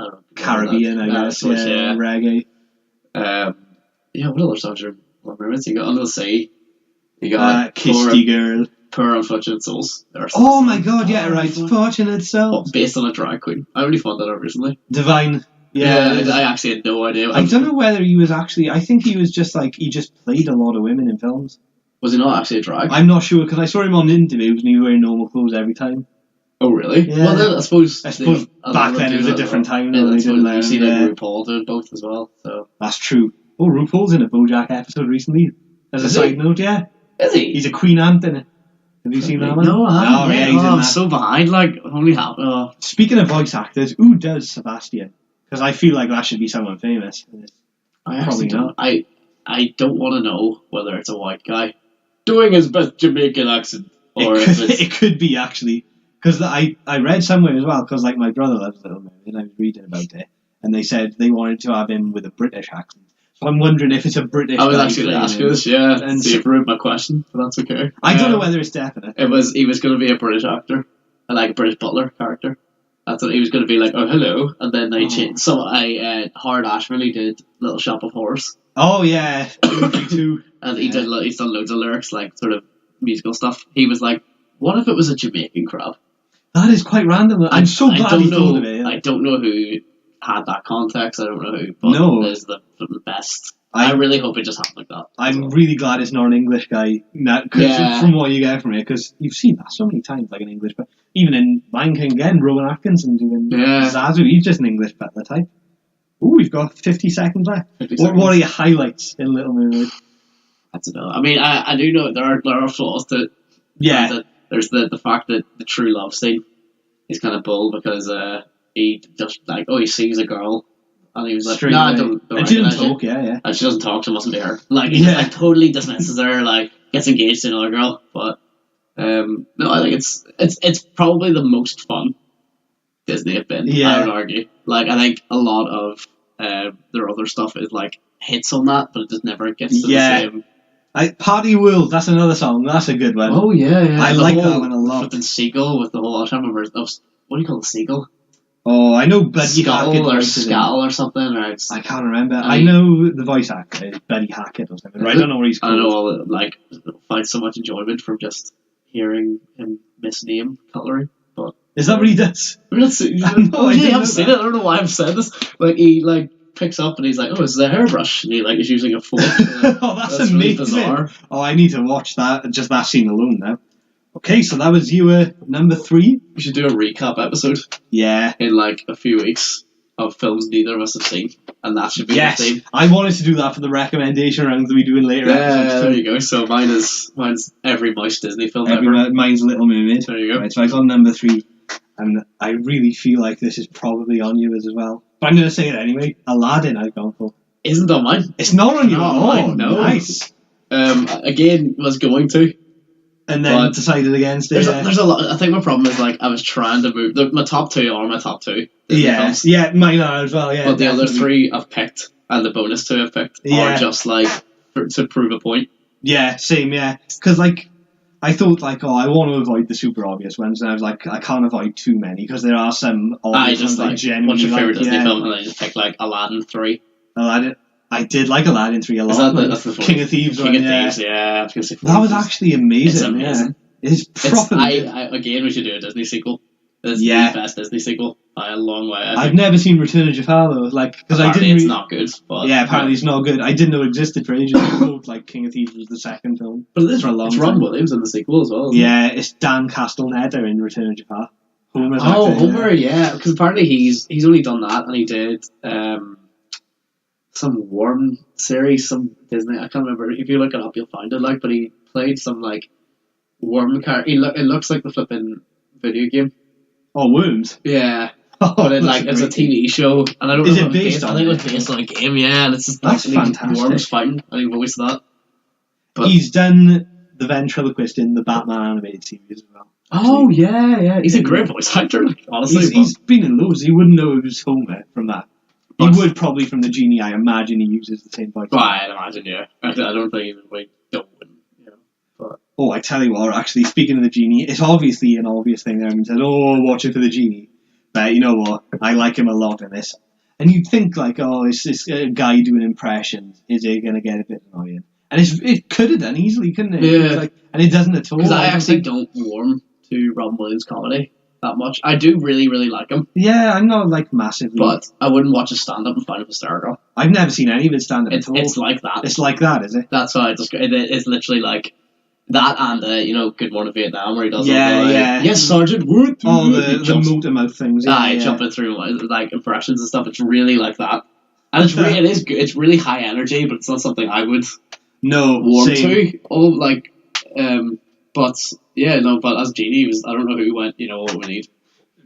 don't know, Caribbean, I guess, yeah, reggae. Yeah, what other songs are Little Mermaids? You got Under the Sea. You got Kisty Girl. Poor Unfortunate Souls. Oh my god, yeah, right. Fortunate Souls. Based on a drag queen. I only found that out recently. Divine. Yeah, I actually had no idea. I don't know whether he was actually. I think he was just like he just played a lot of women in films. Was he not actually a drag? I'm not sure because I saw him on interviews and he was wearing normal clothes every time. Oh really? Yeah. Well, then I suppose back then it was a different time. Yeah, that's when you see RuPaul doing both as well. So that's true. Oh, RuPaul's in a BoJack episode recently. As a side note, yeah. Is he? He's a queen ant in it. Have you seen that one? No, I haven't. Yeah, he's in I'm that. so behind. Like only half. Speaking of voice actors, who does Sebastian? Because I feel like that should be someone famous. I probably not. I don't want to know whether it's a white guy doing his best Jamaican accent, or it could be actually. Because I read somewhere as well. Because like my brother loves Little Mermaid, and I was reading about it, and they said they wanted to have him with a British accent. So I'm wondering if it's a British. I was actually going to ask you this, yeah, and see if ruined my question, but that's okay. I don't know whether it's definite. He was going to be a British actor, like a British butler character. That's what he was going to be like. Oh, hello, and then they changed. So Howard Ashman, he did Little Shop of Horrors. Oh yeah, too. And he's done loads of lyrics, like sort of musical stuff. He was like, "What if it was a Jamaican crab?" That is quite random. I'm so glad he thought of it. Yeah. I don't know who had that context. I don't know who, but is the best. I really hope it just happened like that. I'm really glad it's not an English guy. From what you get from it, because you've seen that so many times, like an English, but even in Lion King again, Rowan Atkinson doing Zazu, he's just an English butler type. Ooh, we've got 50 seconds left. What are your highlights in Little Mermaid? I don't know. I mean, I do know there are flaws to it. Yeah. There's the fact that the true love scene is kind of bull because he just like he sees a girl and he was like, "No, don't it didn't talk, yeah. And she doesn't talk, so it mustn't be her." Like he just like totally dismisses her, like gets engaged to another girl. But no, I think it's probably the most fun Disney have been. Yeah. I would argue. Like I think a lot of their other stuff is like hits on that, but it just never gets to the same. Party World, that's another song. That's a good one. Oh yeah. I like that one a lot. With the seagull, with the whole. I can't remember. What do you call the seagull? Oh, I know Buddy Hackett or Skull or something. Or I can't remember. I know the voice actor is Buddy Hackett or something. Right? I don't know what he's called. I know find so much enjoyment from just hearing him misname cutlery. But is that what he does? I haven't seen it. I don't know why I've said this. Like he picks up and he's like, "Oh, it's a hairbrush," and he is using a fork. Oh, that's amazing. Really bizarre. Oh, I need to watch that. Just that scene alone now. Okay, so that was your number 3. We should do a recap episode. Yeah. In like a few weeks of films neither of us have seen, and that should be the theme. I wanted to do that for the recommendation rounds that we do in later episodes. There you go. So mine's every most Disney film ever. Mine's Little Mermaid. There you go. Right, so I got number 3, and I really feel like this is probably on yours as well. But I'm going to say it anyway. Aladdin I've gone for. Isn't on mine. It's not on your mine, no. Nice. Again, was going to. And then decided against it. There's a lot. I think my problem is I was trying to move. My top 2 are my top 2. Yeah, mine are as well. Yeah, but the other 3 I've picked, and the bonus 2 I've picked are just to prove a point. Yeah, same. Yeah, because I I thought like, I want to avoid the super obvious ones, and I was like, I can't avoid too many because there are some obvious ones. Like, genuinely what's your favorite Disney yeah. film? And I just picked like Aladdin 3. Aladdin. I did like Aladdin 3 a lot. That's the King of Thieves. King of Thieves, yeah. That was actually amazing. It's amazing. Yeah. It's properly. Again, we should do a Disney sequel. It's the best Disney sequel by a long way. I've never seen Return of Jafar though, like because I didn't. It's not good. But, yeah, apparently it's not good. I didn't know it existed for ages. I thought like King of Thieves was the second film, but it is for a long time. It's Ron Williams in the sequel as well. Yeah, it's Dan Castellaneta in Return of Jafar. Homer's Homer, yeah, because apparently he's only done that, and he did some Worm series, some Disney. I can't remember. If you look it up, you'll find it. Like, but he played some like Worm character. It looks like the flipping video game. Oh, Worms. Yeah. But it's a TV show, and I don't know. Is it based on? I think it was based on a game. Yeah, and it's just that's fantastic. Worms fighting, and he voiced that. But he's done the ventriloquist in the Batman animated series as well. Oh yeah. He's a great voice actor. Honestly, he's been in loads. You wouldn't know it was Homer from that. He would probably from the Genie. I imagine he uses the same voice. Well, I'd imagine, yeah. I don't think even we don't. But. Oh, I tell you what. Actually, speaking of the Genie, it's obviously an obvious thing. Everyone said, "Oh, watch it for the Genie." But you know what? I like him a lot in this. And you'd think like, it's this guy doing impressions. Is it going to get a bit annoying? And it could have done easily, couldn't it? Yeah. And it doesn't at all. Because I actually don't warm to Robin Williams comedy that much. I do really, really like him. Yeah, I'm not like massively. But I wouldn't watch his stand-up and find him hysterical. I've never seen any of his stand-up at all. It's like that. It's like that, is it? That's why it's literally like that and, Good Morning Vietnam, where he does yes, Sergeant, what? All the motor mouth things. Jumping through like impressions and stuff. It's really like that. And it is good. It's really high energy, but it's not something I would warm to. But as Genie, I don't know who went, what we need.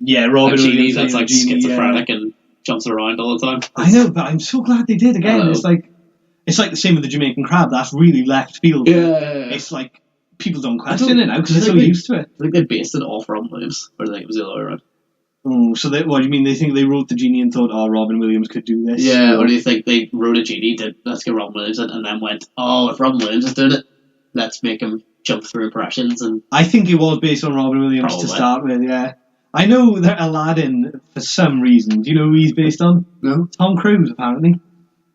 Yeah, Robin Genie that's like schizophrenic and jumps around all the time. I know, but I'm so glad they did again. It's like the same with the Jamaican Crab. That's really left field. Yeah. It's like people don't question it now because they're so used to it. I think they based it off Robin Williams, or I think it was the other way around. Oh, so what do you mean? They think they wrote the Genie and thought, Robin Williams could do this? Yeah, or do you think they wrote a Genie, let's get Robin Williams in, and then went, if Robin Williams is doing it, let's make him jump through impressions? And I think it was based on Robin Williams to start with, yeah. I know that Aladdin, for some reason, do you know who he's based on? No. Tom Cruise, apparently.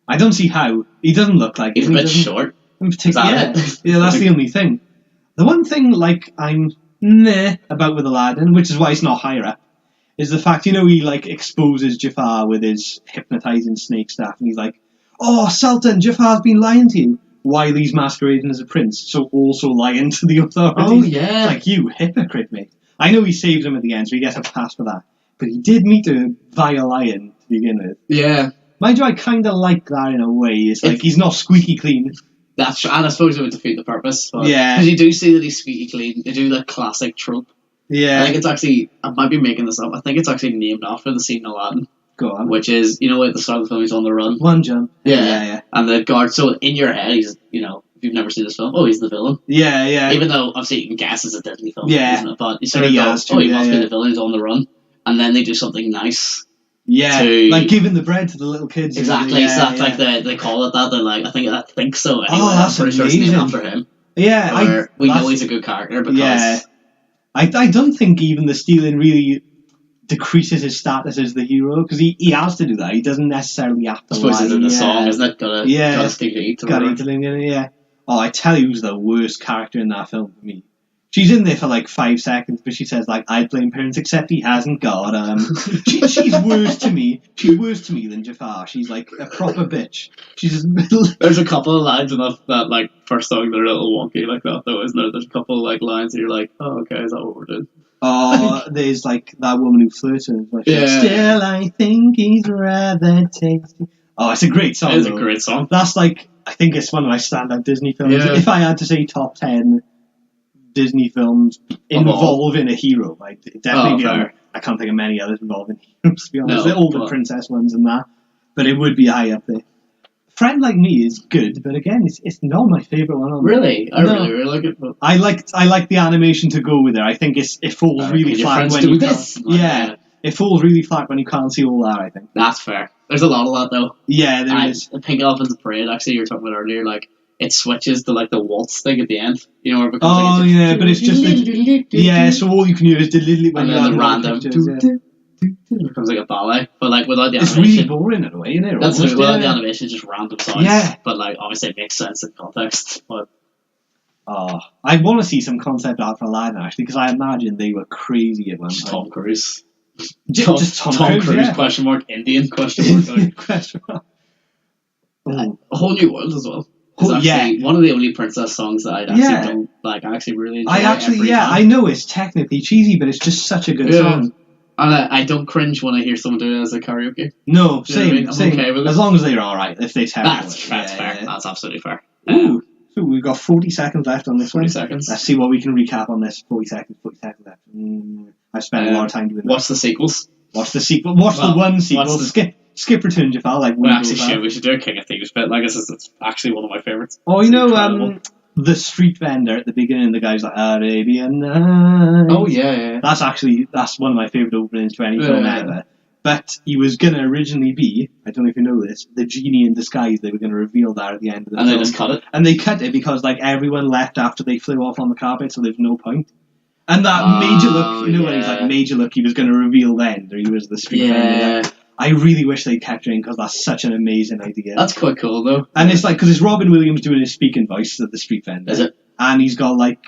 I don't see how. He doesn't look like he's him. a bit short. Yeah, that's the only thing. The one thing, I'm about with Aladdin, which is why it's not higher up, is the fact, he, exposes Jafar with his hypnotizing snake staff, and he's like, Sultan, Jafar's been lying to you, while he's masquerading as a prince, so also lying to the authorities. Oh, yeah. Like, you hypocrite, mate. I know he saves him at the end, so he gets a pass for that, but he did meet a vile lion to begin with. Yeah. Mind you, I kind of like that in a way. It's like, he's not squeaky clean. That's true, and I suppose it would defeat the purpose. Yeah. Because you do see that he's squeaky clean. They do the classic trope. Yeah. I think it's actually, I might be making this up, I think it's actually named after the scene in Aladdin. Go on. Which is, at the start of the film, he's on the run. One jump. Yeah. And the guard, so in your head, he's, if you've never seen this film, he's the villain. Yeah. Even though, obviously, you can guess it's a Disney film, yeah. isn't it? But you sort of go, he must be the villain, he's on the run. And then they do something nice. Yeah, like giving the bread to the little kids. Exactly, like they call it that. They're like, I think so. Anyway, that's I'm pretty sure it's named after him. Yeah, we know he's a good character because. Yeah, I don't think even the stealing really decreases his status as the hero because he has to do that. He doesn't necessarily have to. I suppose it's in the song, isn't it? Gotta steal to eat. Yeah. Oh, I tell you, who's the worst character in that film for me? She's in there for 5 seconds, but she says I blame parents except he hasn't got she's worse to me. She's worse to me than Jafar. She's like a proper bitch. She's just There's a couple of lines in that first song that are a little wonky like that though, isn't there? There's a couple of lines that you're like, oh okay, is that what we're doing? There's that woman who flirted. Still, I think he's rather tasty. Oh, it's a great song. It's a great song. That's I think it's one of my standout Disney films. Yeah. If I had to say top 10 Disney films involving a hero, definitely. I can't think of many others involving heroes. To be honest, all the princess ones and that, but it would be high up there. Friend Like Me is good, but again, it's not my favorite one. Really, I really like it. But... I like the animation to go with it. I think it falls really flat when you can't. It falls really flat when you can't see all that. I think that's fair. There's a lot of that though. Yeah, there is. Pink Elephant's Parade. Actually, you were talking about earlier, it switches to like the waltz thing at the end. You know, where it becomes Oh like yeah, but it's just so all you can hear is when and you then the have random pictures, it becomes like a ballet, but like without the It's animation. really boring in a way, isn't it? That's Almost, without the animation, it's just random sounds. Yeah. But like obviously it makes sense in context. But I want to see some concept art for Aladdin actually, because I imagine they were crazy at one time. Tom Cruise. Just Tom Cruise, yeah. question mark, Indian question mark. Question mark. A Whole New World as well. It's actually one of the only princess songs that I actually don't like. I actually really enjoy. I know it's technically cheesy, but it's just such a good song. And I don't cringe when I hear someone do it as a karaoke. No, same. You know what I mean? I'm okay with it. As long as they're alright, if they tell That's fair. That's absolutely fair. Ooh, so we've got 40 seconds left on this 40 one. seconds. Let's see what we can recap on this. 40 seconds left. I've spent a lot of time doing that. Watch the sequels. Watch the sequel. Watch the one sequel. Skip Return to Jafar. We should do a King of Thieves bit. Like, it's actually one of my favourites. Oh, you know, the street vendor at the beginning, the guy's like, Arabian Nights. Oh, yeah. That's one of my favourite openings to any film ever. But he was going to originally be, I don't know if you know this, the genie in disguise. They were going to reveal that at the end of the film. And they just cut it? And they cut it because, like, everyone left after they flew off on the carpet, so there's no point. And that major look, when he's like, major look, he was going to reveal then, or he was the street vendor. I really wish they kept it in because that's such an amazing idea. That's quite cool, though. And it's like, because it's Robin Williams doing his speaking voice of the street vendor. Is it? And he's got, like...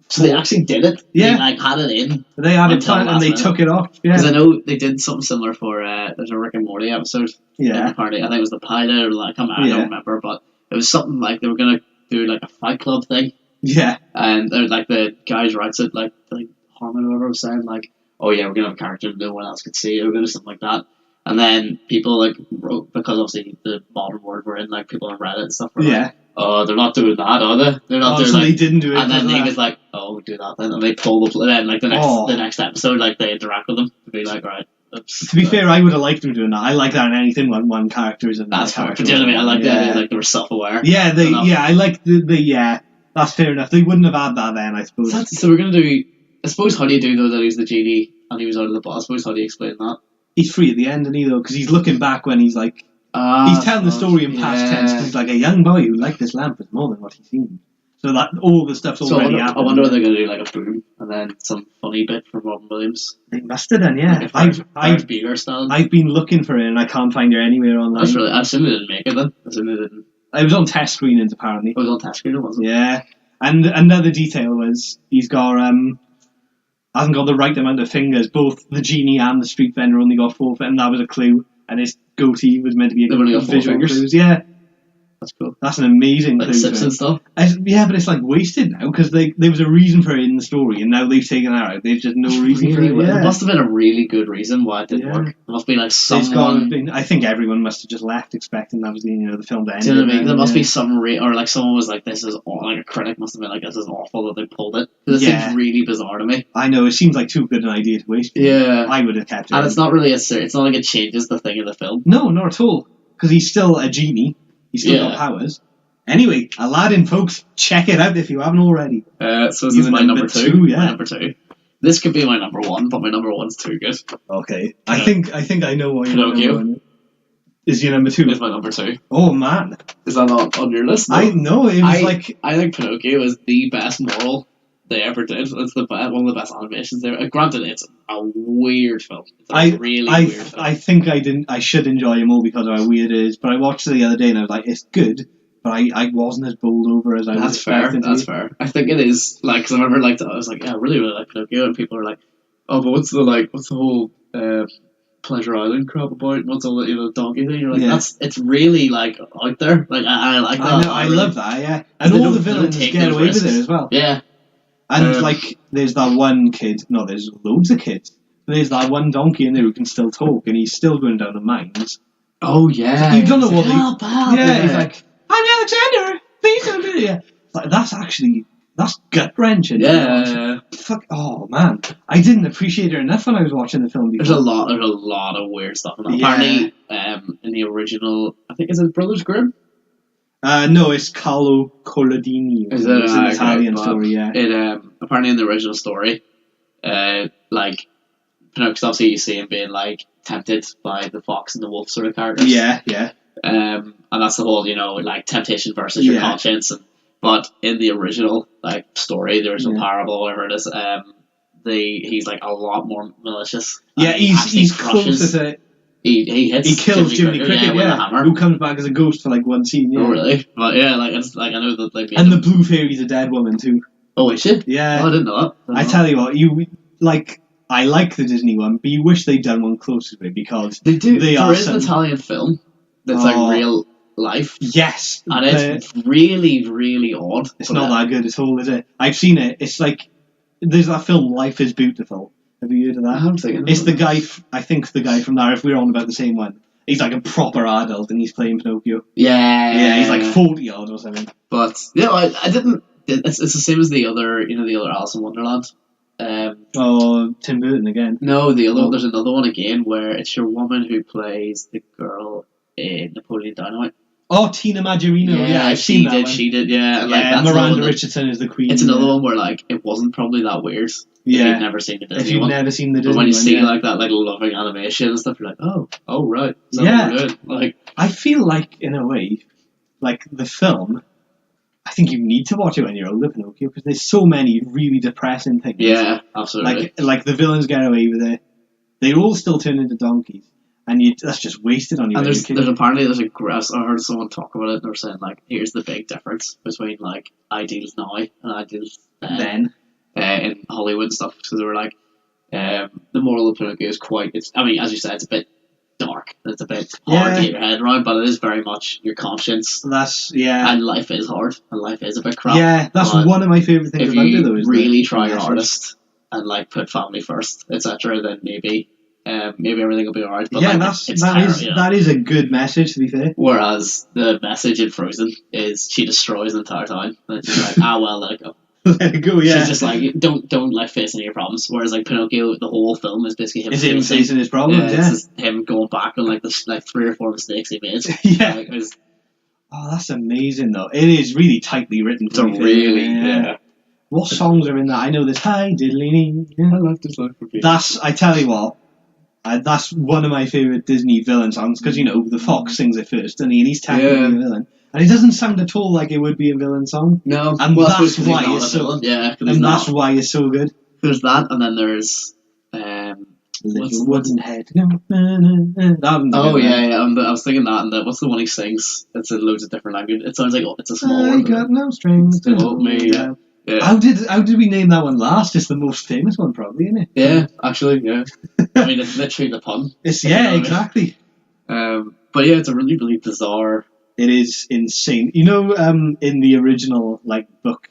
So they actually did it? Yeah. They, like, had it in? They had it planned and they took it off. Yeah. Because I know they did something similar for, there's a Rick and Morty episode. Yeah. Apparently, I think it was the pilot, or like, I don't remember, but it was something like they were going to do, like, a Fight Club thing. Yeah. And, like, the guys writes it, like Harmon or whoever was saying, like, oh yeah, we're going to have a character no one else could see, or we're going to do something like that. And then people, like, wrote, because obviously the modern world we're in, like, people on Reddit and stuff were like, oh, they're not doing that, are they? They're not doing so they didn't do it. And then he was like, oh, we'll do that then. And they pull then, like, the next episode, like, they interact with them to be like, right. Oops. To be fair, I would have liked them doing that. I like that in anything when one character is in that. That's fair. Do you know what I mean? I like that. Like, they were self-aware. Yeah, I like that's fair enough. They wouldn't have had that then, I suppose. So we're going to do, I suppose, how do you do, though, that he's the genie and he was out of the box? I suppose, how do you explain that? He's free at the end, isn't he, though? Because he's looking back when he's like... he's telling the story in past tense because he's like, a young boy who liked this lamp is more than what he seemed. So that all the stuff's already happened. I wonder if they're going to do like a boom and then some funny bit from Robin Williams. They must have done, yeah. Like I've been looking for it and I can't find it anywhere online. That's really... I assume they didn't make it then. I assume they didn't. It was on test screenings, apparently. It was on test screening, wasn't it? Yeah. And another detail was he's got... hasn't got the right amount of fingers. Both the genie and the street vendor only got 4 fingers, and that was a clue. And his goatee was meant to be a visual clues. Yeah, that's cool. That's an amazing like clue. Sips and stuff. Yeah, but it's like wasted now because there was a reason for it in the story, and now they've taken that out. There's just no reason for it. Yeah. There must have been a really good reason why it didn't work. There must be like someone. I think everyone must have just left expecting that was the film to end. Do you know what I mean? There must be some or like someone was like, "This is like a critic must have been like, this is awful that they pulled it." Because it seems really bizarre to me. I know it seems like too good an idea to waste. Yeah, I would have kept it. And it's not really it's not like it changes the thing of the film. No, not at all. Because he's still a genie. He's still got powers. Anyway, Aladdin, folks, check it out if you haven't already. So this is my number two. Yeah. My number two. This could be my number one, but my number one's too good. Okay. I think I know what your Pinocchio. number one is. Your number two? Is my number two. Oh, man. Is that not on your list? No? I know. It was I think Pinocchio is the best moral they ever did. It's one of the best animations there. Granted, it's a weird film. It's a really weird film. I think I should enjoy it more because of how weird it is, but I watched it the other day and I was like, it's good. But I wasn't as bowled over as I was expecting. That's fair. I think it is, like, because I remember, like, I was like, yeah, I really, really like Pinocchio, and people were like, oh, but what's the whole Pleasure Island crap about? What's all the, donkey thing? You're like, it's really, like, out there. Like, I like that. I know, I love that, yeah. And all the villains get away with it as well. Yeah. And, like, there's that one kid, no, there's loads of kids. There's that one donkey in there who can still talk, and he's still going down the mines. Oh, yeah. You don't know what Yeah, he's like, I'm Alexander! Please don't do it! Like, that's gut-wrenching. Yeah. Fuck, oh man. I didn't appreciate it enough when I was watching the film before. There's a lot of weird stuff in that. Yeah. Apparently, in the original, I think, is it Brothers Grimm? No, it's Carlo Collodini. Is it? It's an Italian story, yeah. Apparently in the original story, like, Pinocchio's obviously you see him being, like, tempted by the fox and the wolf sort of characters. Yeah. And and that's the whole, like temptation versus your conscience. But in the original like story, there's a parable, whatever it is. He's like a lot more malicious. Yeah, he's closer to. He kills Jiminy Cricket, with a hammer. Who comes back as a ghost for like one scene. Yeah. Oh really? But yeah, like it's like I know that like. And the blue fairy's a dead woman too. Oh, is she? Yeah. Oh, I didn't know that. I tell you what, I like the Disney one, but you wish they'd done one closer to it because they do. There is an Italian film that's like real life. Yes, and it's really, really odd. It's not that good at all, is it? I've seen it. It's like there's that film Life is Beautiful. Have you heard of that? I'm thinking. It's the guy. I think the guy from there. If we're on about the same one, he's like a proper adult and he's playing Pinocchio. Yeah, he's like 40 odd or something. But I didn't. It's the same as the other, the other Alice in Wonderland. Tim Burton again. No, there's another one again where it's your woman who plays the girl in Napoleon Dynamite. Oh, Tina Majorino. Yeah, I've seen that one. She did. Yeah, and that's Miranda Richardson is the queen. It's another one where like it wasn't probably that weird. Yeah, if you've never seen the Disney if you've one. never seen the Disney but when you one, see like that like loving animation and stuff, you're like, oh right, Like I feel like in a way, like the film. I think you need to watch it when you're older, Pinocchio, because there's so many really depressing things. Yeah, absolutely. Like the villains get away with it. They all still turn into donkeys, and that's just wasted on you. And there's a grass. I heard someone talk about it. And they were saying like, here's the big difference between like ideals now and ideals then in Hollywood and stuff. Because they were like, the moral of Pinocchio is as you said, it's a bit dark. It's a bit hard to get your head around, but it is very much your conscience. And life is hard, and life is a bit crap. Yeah, that's one of my favourite things about it, though. If you really try your hardest and like put family first, etc., then maybe everything will be alright. But that is a good message, to be fair. Whereas the message in Frozen is she destroys the entire town, and she's like, well, let it go. Let it go, yeah. She's just like, don't like face any of your problems. Whereas like Pinocchio, the whole film is basically him facing his problems. It's just him going back on like the 3 or 4 mistakes he made. Yeah. That's amazing though. It is really tightly written. Yeah. What songs are in that? I know this. Hi diddly. I love this life for people. I tell you what. That's one of my favourite Disney villain songs because the fox sings it first, and he's technically a villain. And it doesn't sound at all like it would be a villain song. No, and that's why it's so. That's why it's so good. There's that, and then there's Little Wooden Head. I was thinking that, and what's the one he sings? It's in loads of different language. It sounds like it's a small I got no strings to hold me. Yeah. How did we name that one last? It's the most famous one, probably, isn't it? Yeah, actually, yeah. I mean, it's literally the pun. Exactly. But yeah, it's a really, really bizarre. It is insane. In the original book,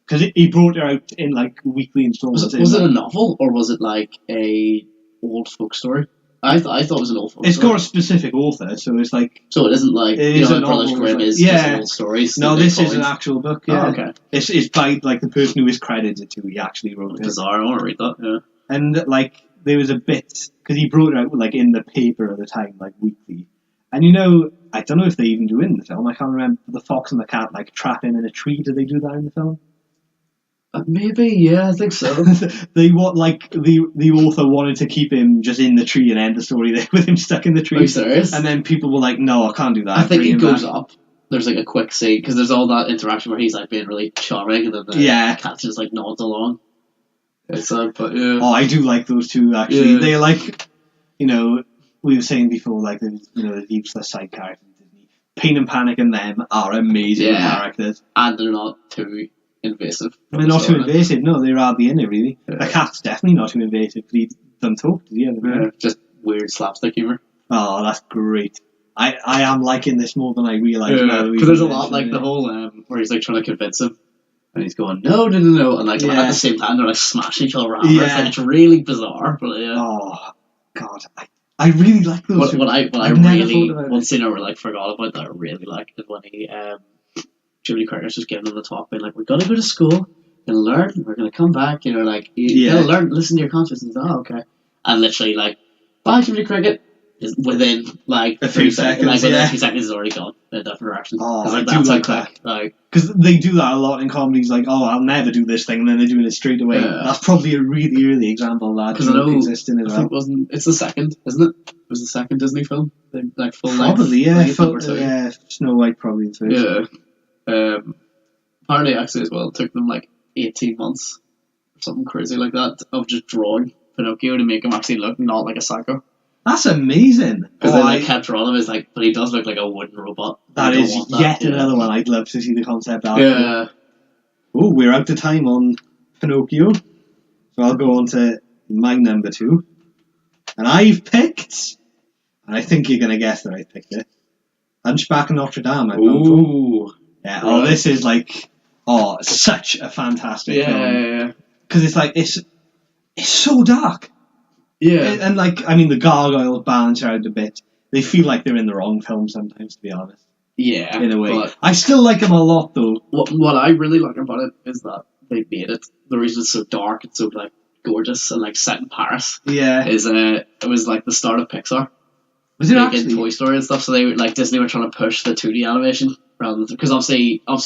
because he brought it out in weekly installments. Was it a novel or was it like a old folk story? I thought it was an old folk story. It's got a specific author, so it's like. So it isn't like Brothers Grimm is just old stories. No, this is an actual book. Yeah. Oh, okay. It's by the person who is credited to. He actually wrote it. Bizarre. I want to read that. Yeah. And there was a bit because he brought it out in the paper at the time, weekly. And I don't know if they even do it in the film. I can't remember. The fox and the cat trap him in a tree. Do they do that in the film? Maybe, yeah, I think so. The author wanted to keep him just in the tree and end the story there with him stuck in the tree. Are you serious? And then people were like, "No, I can't do that." I think it goes up. There's a quick scene because there's all that interaction where he's being really charming, and then the cat just nods along. It's but yeah. Oh, I do like those two actually. They're we were saying before, there's the useless side characters in Disney. Pain and Panic and them are amazing characters, and they're not too invasive. They're not too invasive. No, they're hardly in it really. Yeah. The cat's definitely not too invasive. He doesn't talk. Does he? Just weird slapstick humor. Oh, that's great. I am liking this more than I realised. Because there's a lot the whole where he's trying to convince him. And he's going, no, and at the same time they're smashing each other around. Yeah. It's really bizarre, but yeah. Oh God, I really like those. What I really one scene I forgot about that I really liked is when he Jiminy Cricket's just giving him the talk, being we're gonna go to school and learn, we're gonna come back, you gotta learn, listen to your conscience. And he's okay. And literally bye Jiminy Cricket, is within like a few seconds. Like within a few seconds, is already gone in a different direction. Oh, like, I do like that. Like, because they do that a lot in comedies. Like, oh, I'll never do this thing, and then they're doing it straight away. That's probably a really early example of that. Because I know existing as well. It's the second, isn't it? It was the second Disney film, like full probably, length. Probably, yeah. Snow White probably the first. Yeah. Apparently, actually, as well, it took them like 18 months or something crazy like that of just drawing Pinocchio to make him actually look not like a psycho. That's amazing. Because they kept drawing him as like, but he does look like a wooden robot. That is yet another one I'd love to see the concept art. Yeah. Oh, we're out of time on Pinocchio, so I'll go on to my number 2, and I've picked, and I think you're gonna guess that I picked it, Hunchback of Notre Dame. Ooh. Yeah. Right. Oh, this is like, such a fantastic film. Yeah. Because it's like it's so dark. Yeah. And like, I mean, the gargoyles balance out a bit. They feel like they're in the wrong film sometimes, to be honest. Yeah. In a way. I still like them a lot, though. What I really like about it is that they made it. The reason it's so dark, it's so like gorgeous and like set in Paris. Yeah. Is it was like the start of Pixar. Was it actually? In Toy Story and stuff, so they like Disney were trying to push the 2D animation rather because obviously now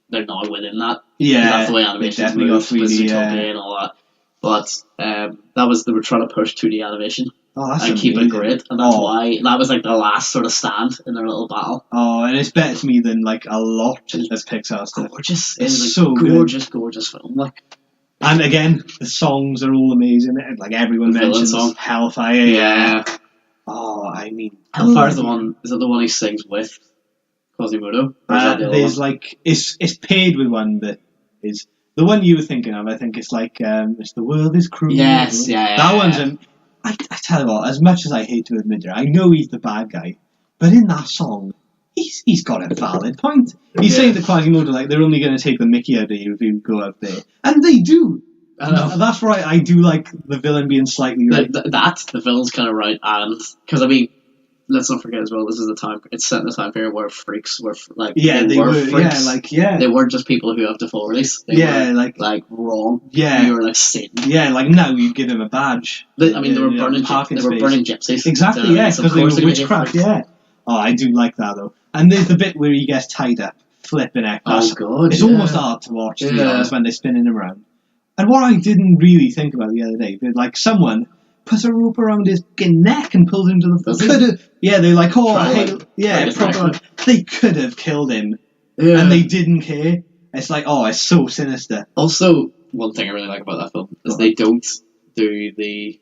they're now within that. Yeah. That's the way animation moves with Zootopia and all that. But they were trying to push 2D animation and keep it great, and that's why that was like the last sort of stand in their little battle. Oh, and it's better to me than like a lot of Pixar stuff. Gorgeous, it's so gorgeous film. Like, and again, the songs are all amazing. Like everyone mentions Hellfire. Yeah. Oh, I mean, Hellfire is the one he sings with Quasimodo? There's like it's paired with one that is. The one you were thinking of, I think it's like, it's The World is Cruel. Yes, yeah. That one's, I tell you what, as much as I hate to admit it, I know he's the bad guy, but in that song, he's got a valid point. He's saying to Quasimodo, like, they're only going to take the mickey out of you if you go out there. And they do. That's right, I do like the villain being slightly right. The villain's kind of right, and, because I mean, let's not forget as well, this is the time, it's set in a time period where freaks were, like, they were freaks. They weren't just people who have deformities. They were, like, wrong. Yeah. You were, like, Satan. Yeah, like, now you give them a badge. They were burning gypsies. Exactly, yeah, because they were witchcraft, yeah. Oh, I do like that, though. And there's the bit where he gets tied up, flipping heck. Oh, God, it's almost hard to watch, to be honest, when they're spinning him around. And what I didn't really think about the other day, like, someone puts a rope around his neck and pulls him to the floor. They're like, they could have killed him, and they didn't care. It's like, it's so sinister. Also, one thing I really like about that film is they don't do the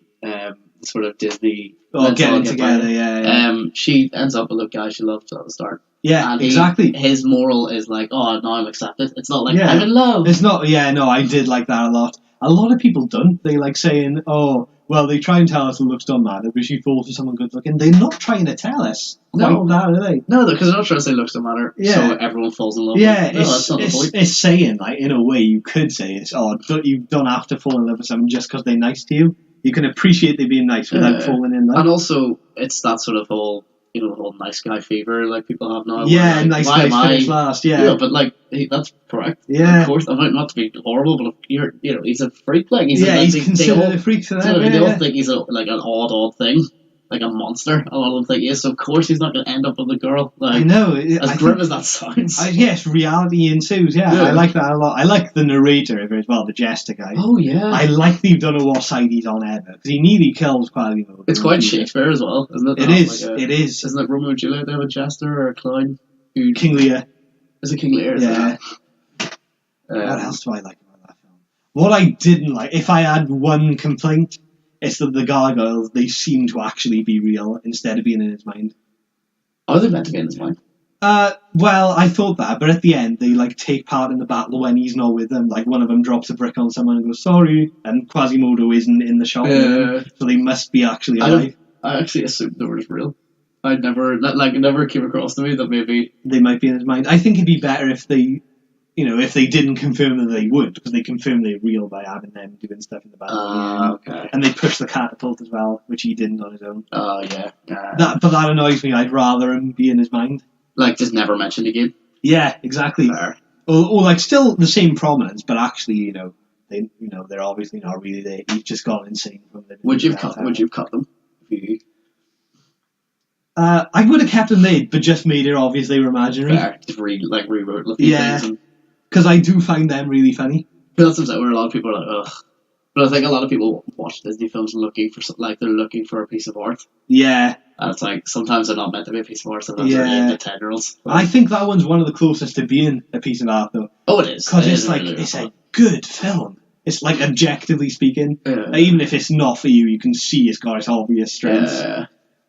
sort of Disney getting together. She ends up with a guy she loves at the start. Yeah, and exactly. His moral is like, now I'm accepted. It's not like, I'm in love. It's not, I did like that a lot. A lot of people don't. They like saying, well, they try and tell us the looks don't matter, but she falls for someone good looking. They're not trying to tell us quite that, are they? No, because they're not trying to say looks don't matter, so everyone falls in love with them. That's not the point. It's saying, like, in a way, you could say it's, you don't have to fall in love with someone just because they're nice to you. You can appreciate they being nice without falling in love. And also, it's that sort of whole, the whole nice guy fever like people have now. Yeah, like, nice guys finish last, Yeah, but like, that's correct. Yeah. Of course, I might not to be horrible, but he's a freak. Like, he's considered a freak to them. They all think he's like an odd thing. Like a monster, a lot of them think he is, so of course he's not going to end up with a girl. Like, I know. As grim as that sounds. Yes, reality ensues, I like that a lot. I like the narrator of it as well, the jester guy. Oh, yeah. I like that you don't know what side he's on ever, because he nearly kills Quasimodo. It's quite Shakespeare as well, isn't it? It is. Isn't it Romeo and Juliet, they have a jester or a clown? King Lear. Is it King Lear? Yeah. What else do I like about that film? What I didn't like, if I had one complaint, it's that the gargoyles, they seem to actually be real instead of being in his mind. Are they meant to be in his mind? Well, I thought that, but at the end, they like take part in the battle when he's not with them. Like, one of them drops a brick on someone and goes, sorry, and Quasimodo isn't in the shop with them, so they must be actually alive. I actually assumed they were just real. It never came across to me that maybe they might be in his mind. I think it'd be better if they, if they didn't confirm that they would, because they confirmed they're real by having them doing stuff in the battle. Okay. And they pushed the catapult as well, which he didn't on his own. Oh, yeah. But that annoys me. I'd rather him be in his mind. Like, just never mentioned again. Yeah, exactly. Fair. Or like still the same prominence, but actually, they're obviously not really there. He's just gone insane from the. Would you have cut them? I would have kept them there, but just made it obvious they were imaginary. Just rewrote a few things. Because I do find them really funny. But that's where a lot of people are like, ugh. But I think a lot of people watch Disney films looking for they're looking for a piece of art. Yeah. And it's like, sometimes they're not meant to be a piece of art, sometimes they're aimed at 10-year-olds. I think that one's one of the closest to being a piece of art, though. Oh, it is. Because it's a good film. It's like, objectively speaking. Even if it's not for you, you can see it's got its obvious strengths.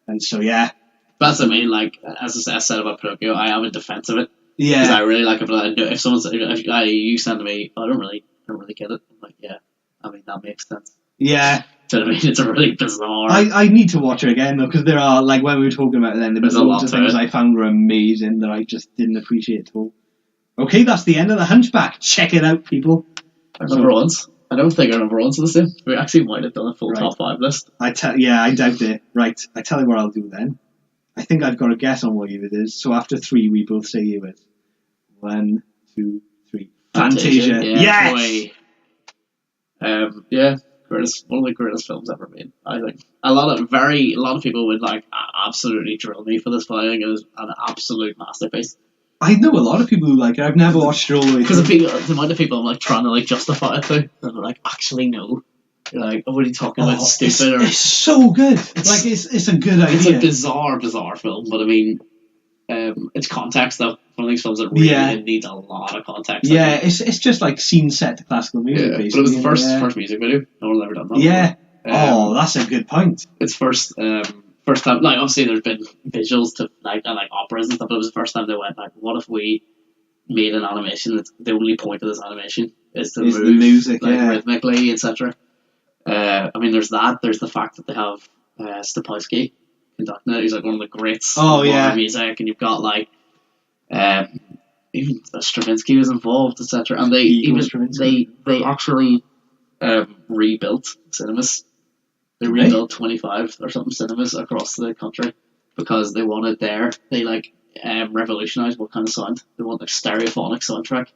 And so, yeah. That's what I mean, like, as I said about Pinocchio, I am in defense of it. Yeah. Because I really like it, but if you send to me, I don't really get it. I'm like, yeah, I mean, that makes sense. Yeah. Do you know what I mean? It's a really bizarre... I need to watch it again, though, because there are, like, when we were talking about it then, there was loads of things I found were amazing that I just didn't appreciate at all. Okay, that's the end of The Hunchback. Check it out, people. Our number ones. I don't think our number ones are the same. We actually might have done a full top 5 list. I doubt it. Right, I tell you what I'll do then. I think I've got a guess on what year it is, so after 3, we both say year it is. 1, 2, 3. Fantasia. Yes! One of the greatest films ever made. I think a lot of people would like absolutely drill me for this, but I think it was an absolute masterpiece. I know a lot of people who like it. I've never watched it all the way because the amount of people I'm like trying to like justify it to, and they're like, actually no. You're like, what are you talking about? Stupid. It's so good. It's a good idea. It's a bizarre film, but I mean, it's context though. One of these films that really needs a lot of context. Yeah, it's just like scene set to classical music, basically. But it was the first music video. No one's ever done that. Yeah. That's a good point. It's first time. Like, obviously, there's been visuals to like operas and stuff. But it was the first time they went like, what if we made an animation that's the only point of this animation is to move the music, rhythmically, etc. I mean, there's that. There's the fact that they have Stopowski conducting it. He's like one of the greats of modern music, and you've got like even Stravinsky was involved, etc. And they actually rebuilt cinemas. They rebuilt 25 or something cinemas across the country because they wanted revolutionise what kind of sound. They want a stereophonic soundtrack.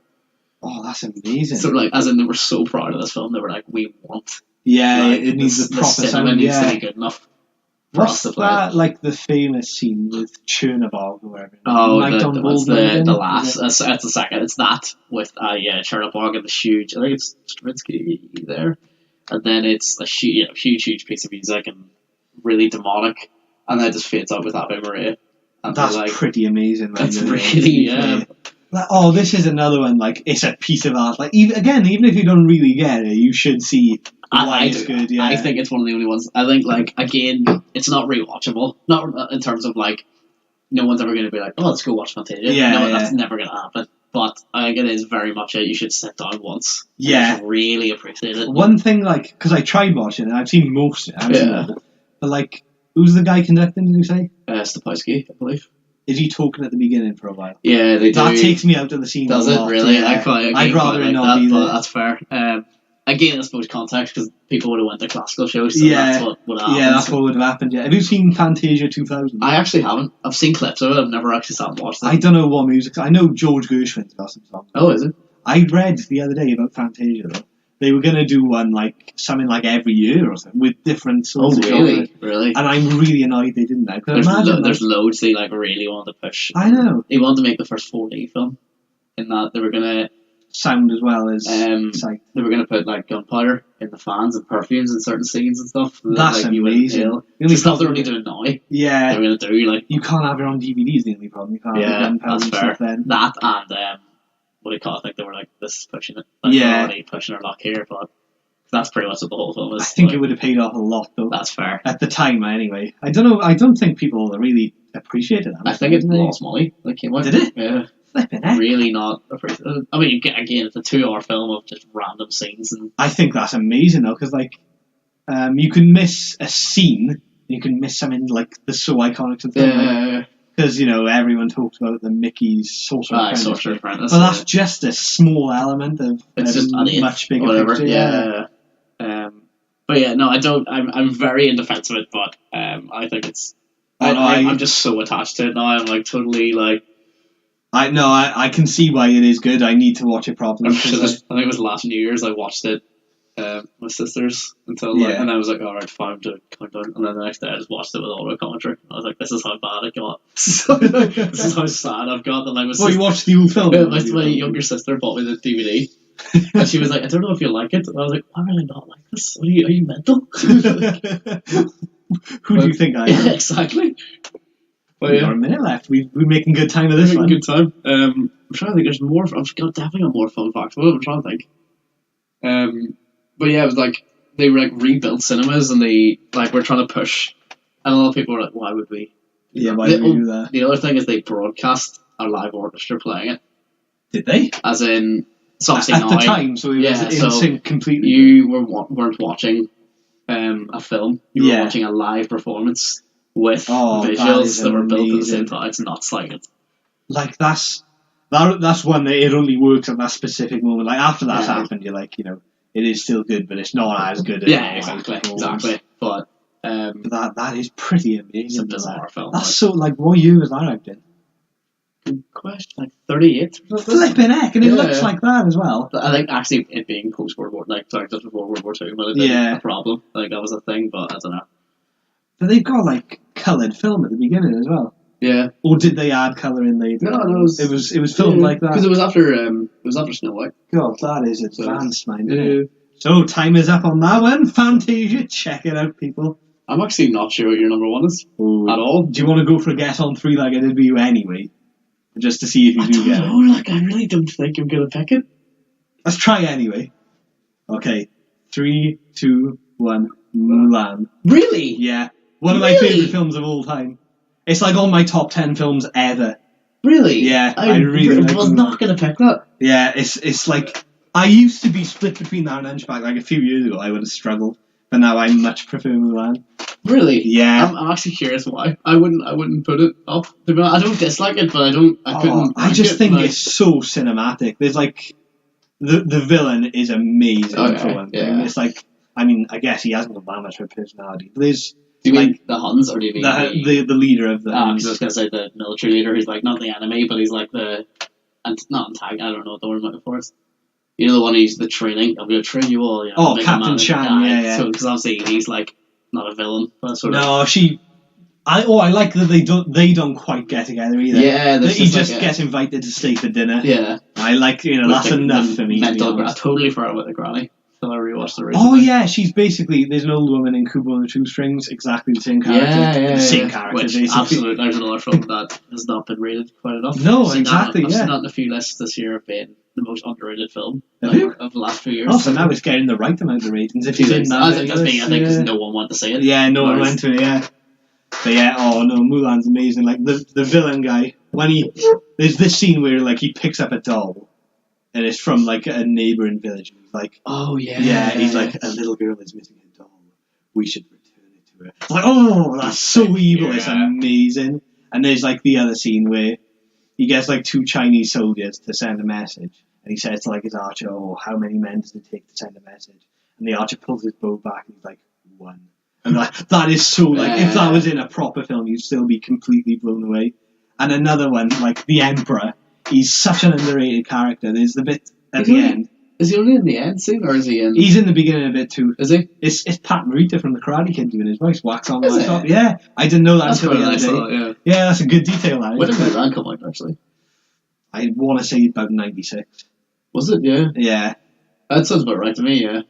Oh, that's amazing. So like, as in, they were so proud of this film, they were like, we want... Yeah, it needs the proper sound. Needs to be good enough for us to play. What's that, like, the famous scene with Chernobog or whatever? Oh, that's the last... That's the second. It's that with, Chernobog and the huge... I think it's Stravinsky there. And then it's a huge piece of music and really demonic. And then it just fades out with Ave Maria. And that's pretty amazing. That's really... Like, this is another one, like, it's a piece of art. Like, even if you don't really get it, you should see why it's good, yeah. I think it's one of the only ones. I think, like, again, it's not rewatchable. Not in terms of, like, no one's ever going to be like, oh, let's go watch Fantasia. That's never going to happen. But I think it is very much you should sit down once. Yeah. And really appreciate it. One thing, like, because I tried watching it, I've seen most of it. But, like, who's the guy conducting, did you say? Stopowski, I believe. Is he talking at the beginning for a while? Yeah, they do. That takes me out of the scene. Does it really? Yeah. I'd rather it not be there. But that's fair. Again, I suppose context, because people would have went to classical shows, so that's what would have happened. Yeah, that's what would have happened, yeah. Have you seen Fantasia 2000? I actually haven't. I've seen clips of it, I've never actually sat and watched it. I don't know what music... I know George Gershwin's got some songs. Oh, is it? I read the other day about Fantasia, though. They were going to do one, like, something like every year or something, with different sorts of genres. Really? And I'm really annoyed they didn't now. There's loads they, like, really wanted to push. I know. They wanted to make the first 4D film, in that they were going to... Sound as well as sight. They were going to put, like, gunpowder in the fans and perfumes in certain scenes and stuff. That's like, amazing. The stuff they're only doing now. Yeah. They were going to do, like... You can't have it on DVDs, the only problem. You can't have the gunpowder that's and fair. stuff then. That and... what do you call it? Like, they were like, this is pushing it. Like, they're already pushing our luck here, but that's pretty much what the whole film is. I think it would have paid off a lot, though. That's fair. At the time, anyway. I don't know. I don't think people really appreciated it. I think it lost money. Like, did it? Yeah. Flipping heck. Really not appreciated. I mean, again, it's a 2-hour film of just random scenes. And I think that's amazing, though, because, like, you can miss a scene, you can miss something, like, that's so iconic to the film. Because, you know, everyone talks about the Mickey's Sorcerer Apprentice. But that's just a small element of a much bigger picture. Yeah. But yeah, no, I don't. I'm very in defense of it, but I think it's. I'm just so attached to it now. I'm like totally like. I can see why it is good. I need to watch it properly. I think it was last New Year's I watched it my sisters until and I was like, all right, fine, to count down. And then the next day I just watched it with all the commentary. I was like, this is how bad it got. This is how sad I've got. That you watched the old film? My younger sister bought me the DVD. And she was like, I don't know if you like it. And I was like, I really not like this. Are you mental? Who do you think I am? Yeah, exactly. But We've got a minute left. We're making good time of this one. Good time. I'm trying to think. There's more. I've definitely got more fun facts. But I'm trying to think. But yeah, it was like they were like rebuilt cinemas, and they were trying to push. And a lot of people were like, "Why would we?" Yeah, why would we do that? The other thing is they broadcast a live orchestra playing it. Did they? As in, so at the time, so it was in sync completely. You weren't watching a film. You were watching a live performance with visuals that were built at the same time. It's nuts, like that's one that it only works at that specific moment. Like after that's happened, you're like, it is still good, but it's not as good. Exactly. But that is pretty amazing. It's a bizarre film. That's so what year was that out in? Good question. 38. Flipping heck, and it looks like that as well. I think actually it being post World War, just before World War II, but it a problem. That was a thing, but I don't know. But they've got coloured film at the beginning as well. Yeah. Or did they add colour in later? No, it was filmed like that. Because it was after Snow White. God, that is advanced, man. So time is up on that one. Fantasia, check it out, people. I'm actually not sure what your number one is at all. Do you want to go for a guess on 3 like I did with you anyway? Just to see if you do get it. I really don't think I'm going to pick it. Let's try anyway. Okay. 3, 2, 1. Mulan. Really? Yeah. One of my favourite films of all time. It's on my top 10 films ever. Really? Yeah, I really was not going to pick that. Yeah, it's I used to be split between that and Hunchback. A few years ago I would have struggled. But now I much prefer Mulan. Really? Yeah. I'm actually curious why. I wouldn't put it up. I don't dislike it, but I couldn't. I just think it's so cinematic. There's the villain is amazing for one thing. It's I guess he hasn't got that much of a personality. There's do you mean the Huns, or do you mean the leader of the Huns? I was going to say the military leader. He's not the enemy, but he's not antagonist. I don't know what the word I'm looking for is. You know the one who's the training. I'm going to train you all. Captain Chan. Yeah. So because obviously he's not a villain, but sort of. No, I like that they don't quite get together either. Yeah, he just gets invited to stay for dinner. Yeah, I that's enough for me. I totally forgot about the granny. So I rewatched the original. Oh yeah, she's basically there's an old woman in Kubo and the Two Strings, exactly the same character. Same character. Which absolutely, there's another film that has not been rated quite enough. No, exactly. I've seen that in a few lists this year of being the most underrated film of the last few years. Oh, so now it's getting the right amount of ratings. If you didn't know, I think because no one wanted to see it. Yeah, no one went to it. Yeah. But yeah, Mulan's amazing. The villain guy, there's this scene where he picks up a doll, and it's from a neighbouring village. And he's like, oh yeah, he's like, a little girl is missing a doll. We should return it to her. It's like, that's so evil. Yeah. It's amazing. And there's the other scene where he gets 2 Chinese soldiers to send a message, and he says to his archer, how many men does it take to send a message? And the archer pulls his bow back, and he's like, 1. And that is so if that was in a proper film, you'd still be completely blown away. And another one, the Emperor, he's such an underrated character. There's the bit at the end. Is he only in the end scene, or is he in? He's in the beginning a bit too. Is he? It's Pat Morita from the Karate Kid doing his voice. Wax on, wax off. Yeah, I didn't know that until the other day. Yeah, that's a good detail. When did that come out, actually? I want to say about 96. Was it? Yeah. Yeah. That sounds about right to me. Yeah.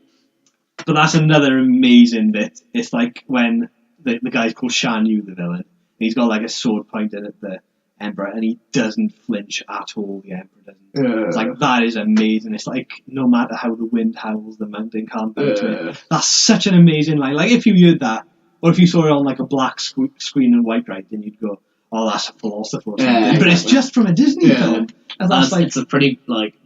But that's another amazing bit. It's when the guy's called Shan Yu, the villain. He's got a sword pointed at the Emperor, and he doesn't flinch at all. The Emperor doesn't. It's that is amazing. It's no matter how the wind howls, the mountain can't bow to it. That's such an amazing line. If you heard that, or if you saw it on a black screen and white right, then you'd go, "Oh, that's a philosopher." Or something. Exactly. But it's just from a Disney film. And it's a pretty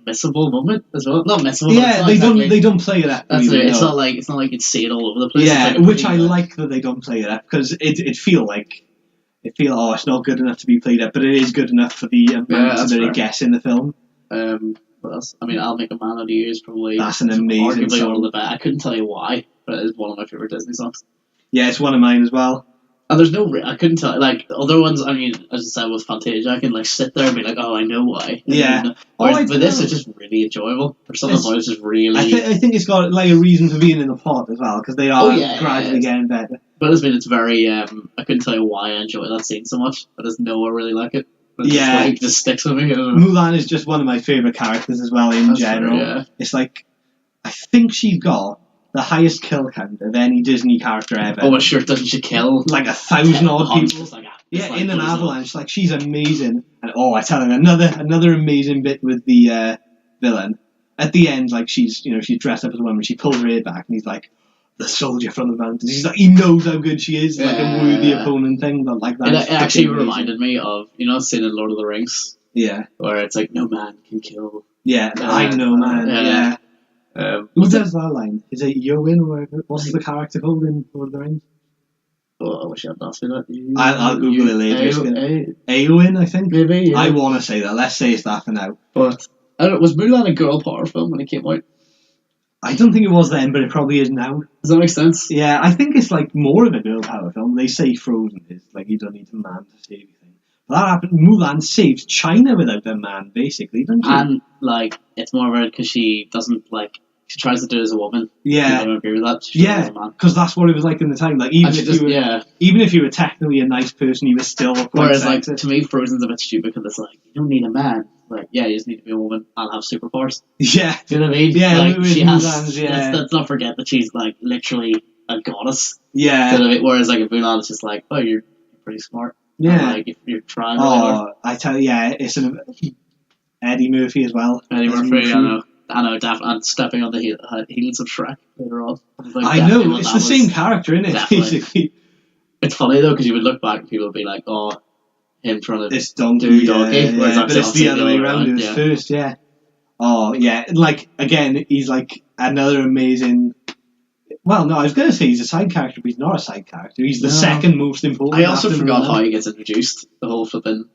missable moment as well. Not missable. Yeah, they don't play it up. That's it. It's not like you'd see it all over the place. Yeah, which I like that they don't play it up, because it feel it's not good enough to be played up, but it is good enough for the amount that it gets in the film. I'll Make a Man Out of You is probably that's an amazing arguably song. One of the best. I couldn't tell you why, but it's one of my favorite Disney songs. Yeah, it's one of mine as well. And there's no, I couldn't tell, like, the other ones, I mean, as I said with Fantasia, I can, like, sit there and be like, oh, I know why. Yeah. Whereas with this, it's just really enjoyable. There's something about it, it's just really... I think it's got, like, a reason for being in the pot as well, because they are gradually getting better. But it's very, I couldn't tell you why I enjoy that scene so much. I just know I really like it. But it just sticks with me. Mulan is just one of my favourite characters as well in general. True, yeah. It's like, I think she's got the highest kill count of any Disney character ever. Oh, sure, doesn't she kill? Like 1,000 odd people. Like in an avalanche. Like, she's amazing. And I tell you, another amazing bit with the villain. At the end, like, she's dressed up as a woman, she pulls her hair back, and he's like, the soldier from the mountains. He's like, he knows how good she is, like a worthy opponent thing, but like that. It actually reminded me of, scene in Lord of the Rings. Yeah. Where it's like, no man can kill. Yeah, I know, man. Yeah. Who does that line? Is it Eowyn or what's the character called in Lord of the Rings? Oh, I wish I hadn't asked me that. I'll Google it later. Eowyn, I think. Maybe. Yeah. I want to say that. Let's say it's that for now. But I don't know, was Mulan a girl power film when it came out? I don't think it was then, but it probably is now. Does that make sense? Yeah, I think it's like more of a girl power film. They say Frozen is like you don't need a man to save you. But that happened. Mulan saves China without a man, basically, doesn't she? And like it's more of it because she doesn't like. She tries to do it as a woman. Yeah. I don't agree with that. Yeah, because that's what it was like in the time. Like even if you were technically a nice person, you were still quite Whereas sexist. like to me, Frozen's a bit stupid because it's like you don't need a man. Like you just need to be a woman and have superpowers. Yeah. Do you know what I mean? Yeah. Like she has. Yeah. Let's not forget that she's like literally a goddess. Yeah. Do you know what I mean? Whereas like Mulan is just like, oh, you're pretty smart. Yeah. And, like if you're trying. Really hard. I tell you, it's Eddie Murphy as well. Eddie Murphy, I know, definitely. And stepping on the heels of Shrek later on. I know, it's the same character, isn't it? Definitely. Basically. It's funny though, because you would look back and people would be like, oh, him trying to it's donkey, do donkey. But it's the other way around. It was first, yeah. Oh, yeah. Like, again, he's like another amazing... Well, no, I was going to say he's a side character, but he's not a side character. He's the second most important. I also forgot how he gets introduced. The whole flipping...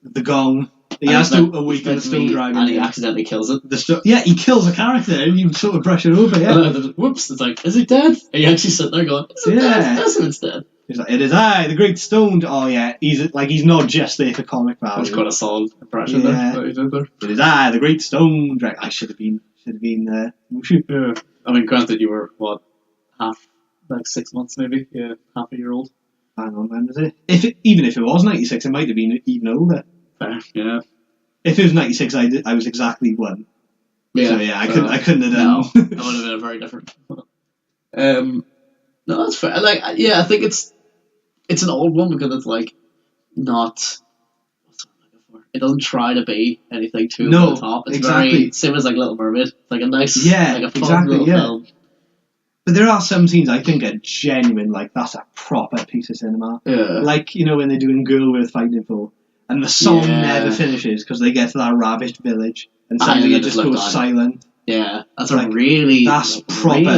The gong. He has to awaken the stone dragon. And he accidentally kills it. He kills a character and you sort of brush it over, yeah. Whoops, it's like, is it dead? And you actually sit there going, is it dead? Yes, it's dead. He's like, it is I, the great stone. Oh, yeah, he's not just there for comic value. That's quite a solid impression there. It is I, the great stone dragon. I should have been Mushu. Yeah. I mean, granted, you were, what, like 6 months maybe? Yeah, half a year old. Hang on, when was it? Even if it was 96, it might have been even older. Fair, yeah. If it was 96, I was exactly 1. Yeah. So yeah, I couldn't have done. No, that would have been a very different. No, that's fair. Like, yeah, I think it's an old one because it's like not. What's what I'm looking for? It doesn't try to be anything too over the top. It's very same as like Little Mermaid. It's like a nice, like a fun little film. But there are some scenes I think are genuine. Like that's a proper piece of cinema. Yeah. Like when they're doing Girl Worth Fighting For. And the song never finishes because they get to that ravished village and suddenly it just goes silent. Yeah, that's proper really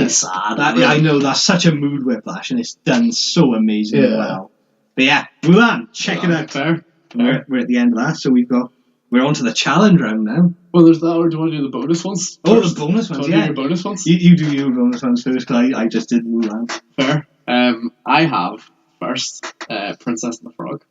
sad. I know, that's such a mood whiplash and it's done so amazingly well. But yeah, Mulan, check it out. Fair. We're at the end of that, so we're on to the challenge round now. Well, there's that, or do you want to do the bonus ones? Oh, the bonus ones, yeah. Do your bonus ones? You do your bonus ones first because I just did Mulan. Fair. I have first Princess and the Frog.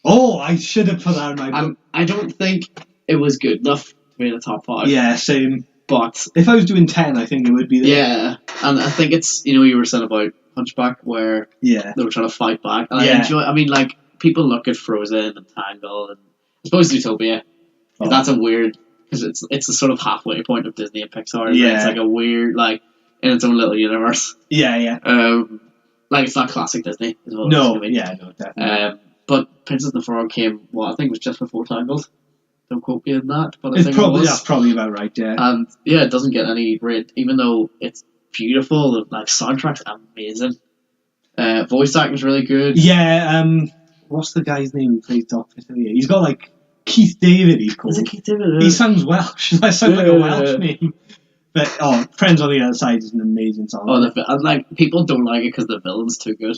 Oh, I should have put that in my book. I don't think it was good enough to be in the top 5. Yeah, same. But if I was doing 10, I think it would be there. Yeah, and I think it's, you were saying about Hunchback, where they were trying to fight back. And I mean, like, people look at Frozen and Tangled, and I suppose Zootopia. Oh. That's a weird, because it's a sort of halfway point of Disney and Pixar. Yeah. It's like a weird, like, in its own little universe. Yeah, yeah. Like, it's not classic Disney as well. No, definitely. But Princess and the Frog came, I think it was just before Tangled. Don't quote me on that, but that's probably about right, yeah. And yeah, it doesn't get any rate, even though it's beautiful. The soundtrack's amazing. Voice acting's really good. Yeah, what's the guy's name who plays Doc Facilier? He's got like Keith David. He's called. Is it Keith David? He sounds Welsh. That sounds like a Welsh name. But Friends on the Other Side is an amazing song. And like people don't like it because the villain's too good.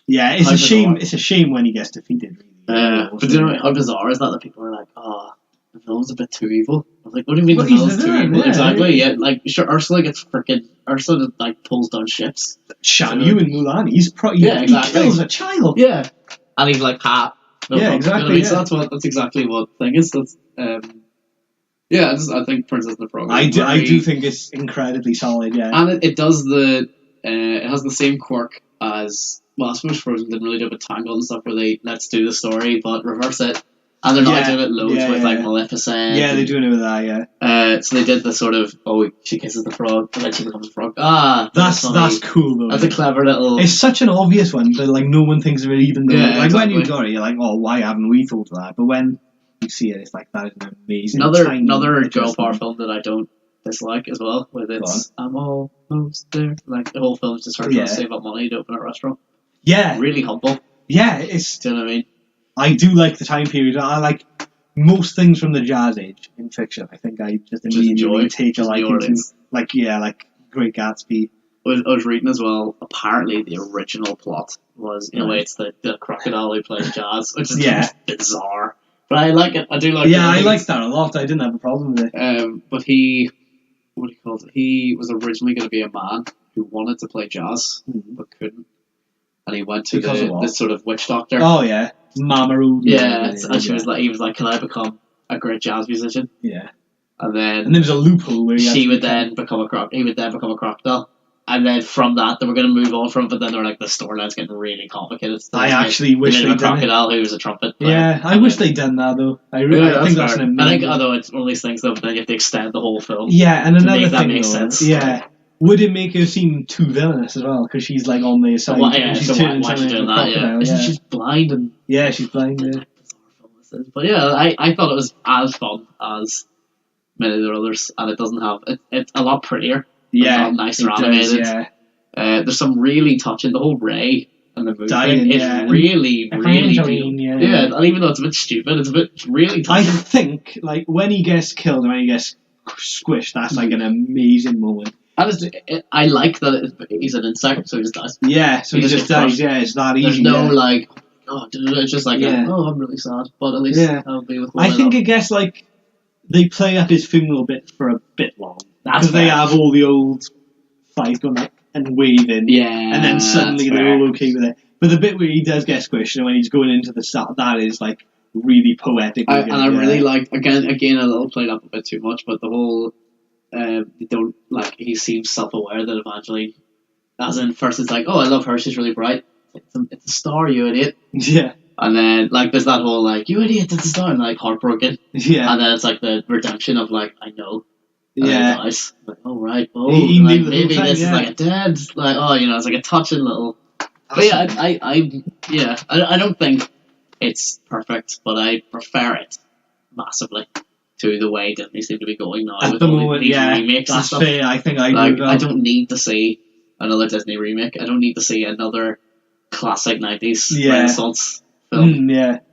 Yeah, it's a shame. It's a shame when he gets defeated. Really. But do you know how bizarre is that people are like, the villain's a bit too evil. I was like, what do you mean Well, the he's villain's the too villain, evil? yeah, Exactly, yeah. yeah. Like, sure, Ursula like pulls down ships. Shan Yu in Mulan, he exactly. kills a child. Yeah, and he's like, ha. No Yeah, problem. exactly. You know what I mean? Yeah. So that's exactly what the thing is. That's yeah. I think Princess and the Frog. I do think it's incredibly solid. Yeah, and it does it has the same quirk as, well, I suppose Frozen didn't really do it with Tangled and stuff, where they let's do the story but reverse it, and they're not doing it loads with like Maleficent. Yeah, they're doing it with that. Yeah. So they did the sort of, she kisses the frog and then she becomes a frog. That's cool though. That's a clever little. It's such an obvious one, but like no one thinks of it, even though when you got it, you're like, oh, why haven't we thought of that? But when you see it, it's like, that is an amazing. Another girl power film that I don't dislike as well, with its I'm almost there. Like, the whole film is just her trying to save up money to open a restaurant. Yeah. Really humble. Yeah, it's. Do you know what I mean? I do like the time period. I like most things from the Jazz Age in fiction. I think I just immediately take a liking to. Like Great Gatsby. I was reading as well, apparently the original plot was, in a way, it's the crocodile who plays jazz, which is bizarre. But I like it. I do like it. Yeah, I like that a lot. I didn't have a problem with it. But he was originally going to be a man who wanted to play jazz, but couldn't. And he went to this sort of witch doctor. Oh, yeah. Mamaru. Yeah, and he was like, can I become a great jazz musician? Yeah. And then there's a loophole where he would then become a crocodile. And then from that, they were going to move on from it, but then they're like, the storyline's getting really complicated. I actually wish they'd done a crocodile who was a trumpet player. Yeah, I wish they'd done that though. I think that's an amazing. I think, although it's one of these things though, then you have to extend the whole film. Yeah, and another thing that makes sense. Yeah. Would it make her seem too villainous as well? Because she's like on the side. Why she's doing that? Yeah, isn't she's blind and? Yeah, she's blind. Yeah. But yeah, I thought it was as fun as many of the others, and it doesn't have it's a lot prettier. Yeah, nicer animated. There's some really touching. The whole Ray and the movie is really and even though it's a bit stupid, it's really touching. I think like when he gets killed and when he gets squished, that's like an amazing moment. I like that he's an insect, so he just dies. Yeah, so he just dies. Yeah, it's not easy. There's no like, it's just like, I'm really sad, but at least I'll be with one. I think it gets like they play up his funeral bit for a bit long because they have all the old fights going like and waving, and then suddenly they're all okay with it. But the bit where he does get squished and when he's going into the start, that is like really poetic. I really like again a little played up a bit too much, but the whole don't like he seems self-aware that Evangeline, as in first it's like, oh, I love her, she's really bright. It's a star, you idiot. Yeah. And then like there's that whole like, you idiot, it's a star, and like heartbroken. Yeah. And then it's like the redemption of like, I know. Yeah. Nice. Like, oh right. Oh, he like, maybe this is like a dead. Like, oh, it's like a touching little. But yeah, I don't think it's perfect, but I prefer it massively to the way Disney seem to be going now. At with the all moment, these remakes and stuff. Fair. I think I like, I don't need to see another Disney remake. I don't need to see another classic 90s Renaissance film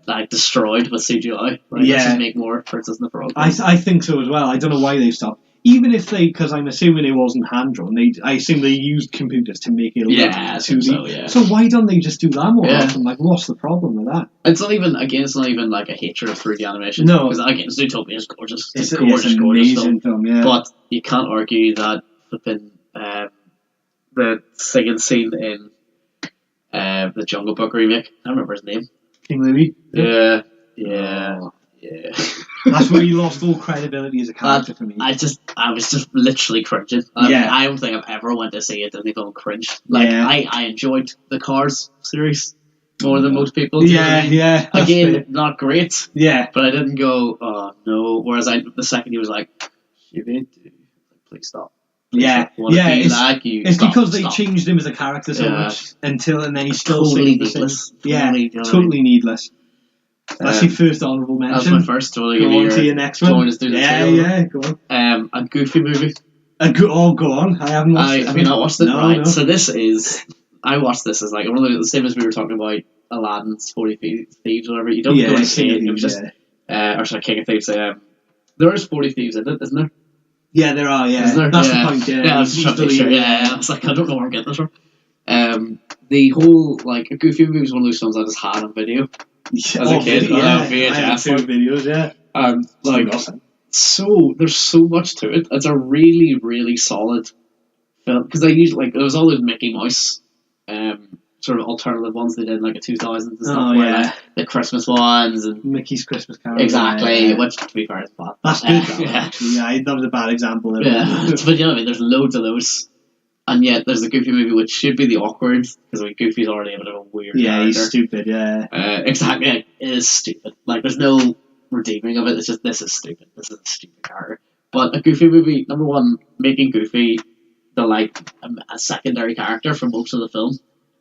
like destroyed with CGI. Right? Let's just make more Princess and the Frog. I think so as well. I don't know why they've stopped. Even if because I'm assuming it wasn't hand drawn, I assume they used computers to make it look 2D. So why don't they just do that more often? Like, what's the problem with that? It's not even like a hatred of 3D animation. No, because again, Zootopia is gorgeous. It's an amazing film. Yeah. But you can't argue that flipping the singing scene in the Jungle Book remake. I don't remember his name. King Louie. Yeah. That's where he lost all credibility as a character for me. I was just literally cringing. I don't think I've ever went to see a Disney film cringed. Like I enjoyed the Cars series more than most people. Yeah. Again, not great. Yeah, but I didn't go, oh no. Whereas the second he was like, please stop. It's because they changed him as a character so much and then he's still totally needless. Totally needless. That's your first honourable mention. That's my first. Go on to your next one. Go on. A Goofy movie. Go on. I haven't watched it. Have you not watched it? No, right. No. So this is. I watched this as like one of the same as we were talking about Aladdin's 40 Thieves or whatever. You don't go and see it. It was just. Or sorry, King of Thieves. There is 40 Thieves in it, isn't there? Yeah, there are. Yeah, that's the point. Yeah, I was trying to be sure. I was like, I don't know where I'm getting this from. The whole like a Goofy movie was one of those films I just had on video. As a kid, VHS. I had 2 videos, And like, there's so much to it. It's a really, really solid film because they usually like there was all those Mickey Mouse, sort of alternative ones they did in like the 2000s and stuff, where like the Christmas ones and Mickey's Christmas Carol. Exactly, which to be fair is bad. That's good. That was a bad example. There, but you know what I mean. There's loads of those. And yet, there's the Goofy movie, which should be the awkward, because Goofy's already a bit of a weird character. He's stupid, exactly, it is stupid. Like, there's no redeeming of it, it's just, this is stupid. This is a stupid character. But a Goofy movie, number one, making Goofy a secondary character for most of the film,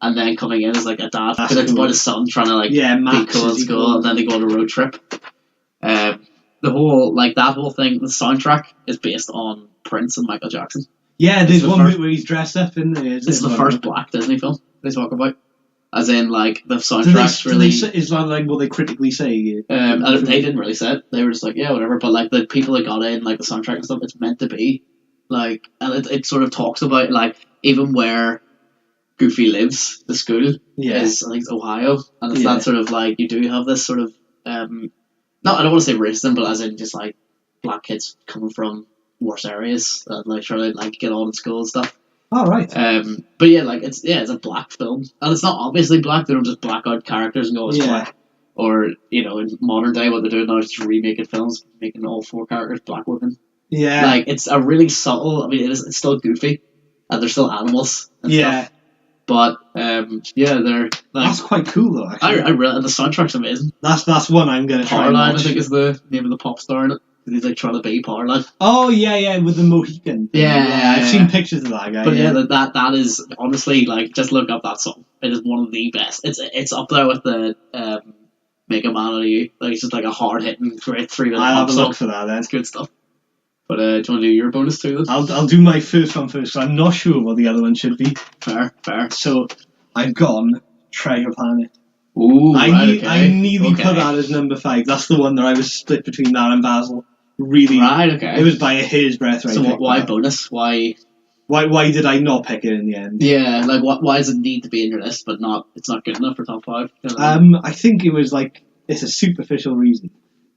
and then coming in as, like, a dad, because it's about his son trying to, like, be cool at school, and then they go on a road trip. That whole thing, the soundtrack is based on Prince and Michael Jackson. Yeah, there's one bit where he's dressed up in there. This is the first black Disney film they talk about. As in, like, the soundtrack's is that like what they critically say? They didn't really say it. They were just like, yeah, whatever. But, like, the people that got in, like, the soundtrack and stuff, it's meant to be. Like, and it sort of talks about, like, even where Goofy lives, the school, is, I think it's Ohio. And it's that sort of, like, you do have this sort of, I don't want to say racism, but as in just, like, black kids coming from worse areas and like trying to like get on in school and stuff. Oh right. But yeah, like it's a black film, and it's not obviously black. They don't just black out characters and go it's black. Or in modern day, what they're doing now is just remaking films, making all 4 characters black women. Yeah. Like it's a really subtle. I mean, it's still Goofy, and they're still animals. And stuff. But they're like, that's quite cool though. Actually. I really, and the soundtrack's amazing. That's one I'm gonna try. Powerline, I think, is the name of the pop star in it. He's like trying to be Powerline. Oh yeah, with the Mohican. Yeah, I've seen pictures of that guy. But that is honestly like just look up that song. It is one of the best. It's up there with the Make a Man Out of You. Like it's just like a hard hitting great 3-minute. I'll have a look for that. Then. It's good stuff. But do you want to do your bonus too? Then? I'll do my first one first. So I'm not sure what the other one should be. Fair. So I've gone Treasure Planet. Ooh, I nearly put that as number 5. That's the one that I was split between that and Basil. Really, right? Okay. It was by a hair's breadth. Right. So why bonus? Why did I not pick it in the end? Yeah, like why does it need to be in your list, but it's not good enough for top 5? I think it was like it's a superficial reason,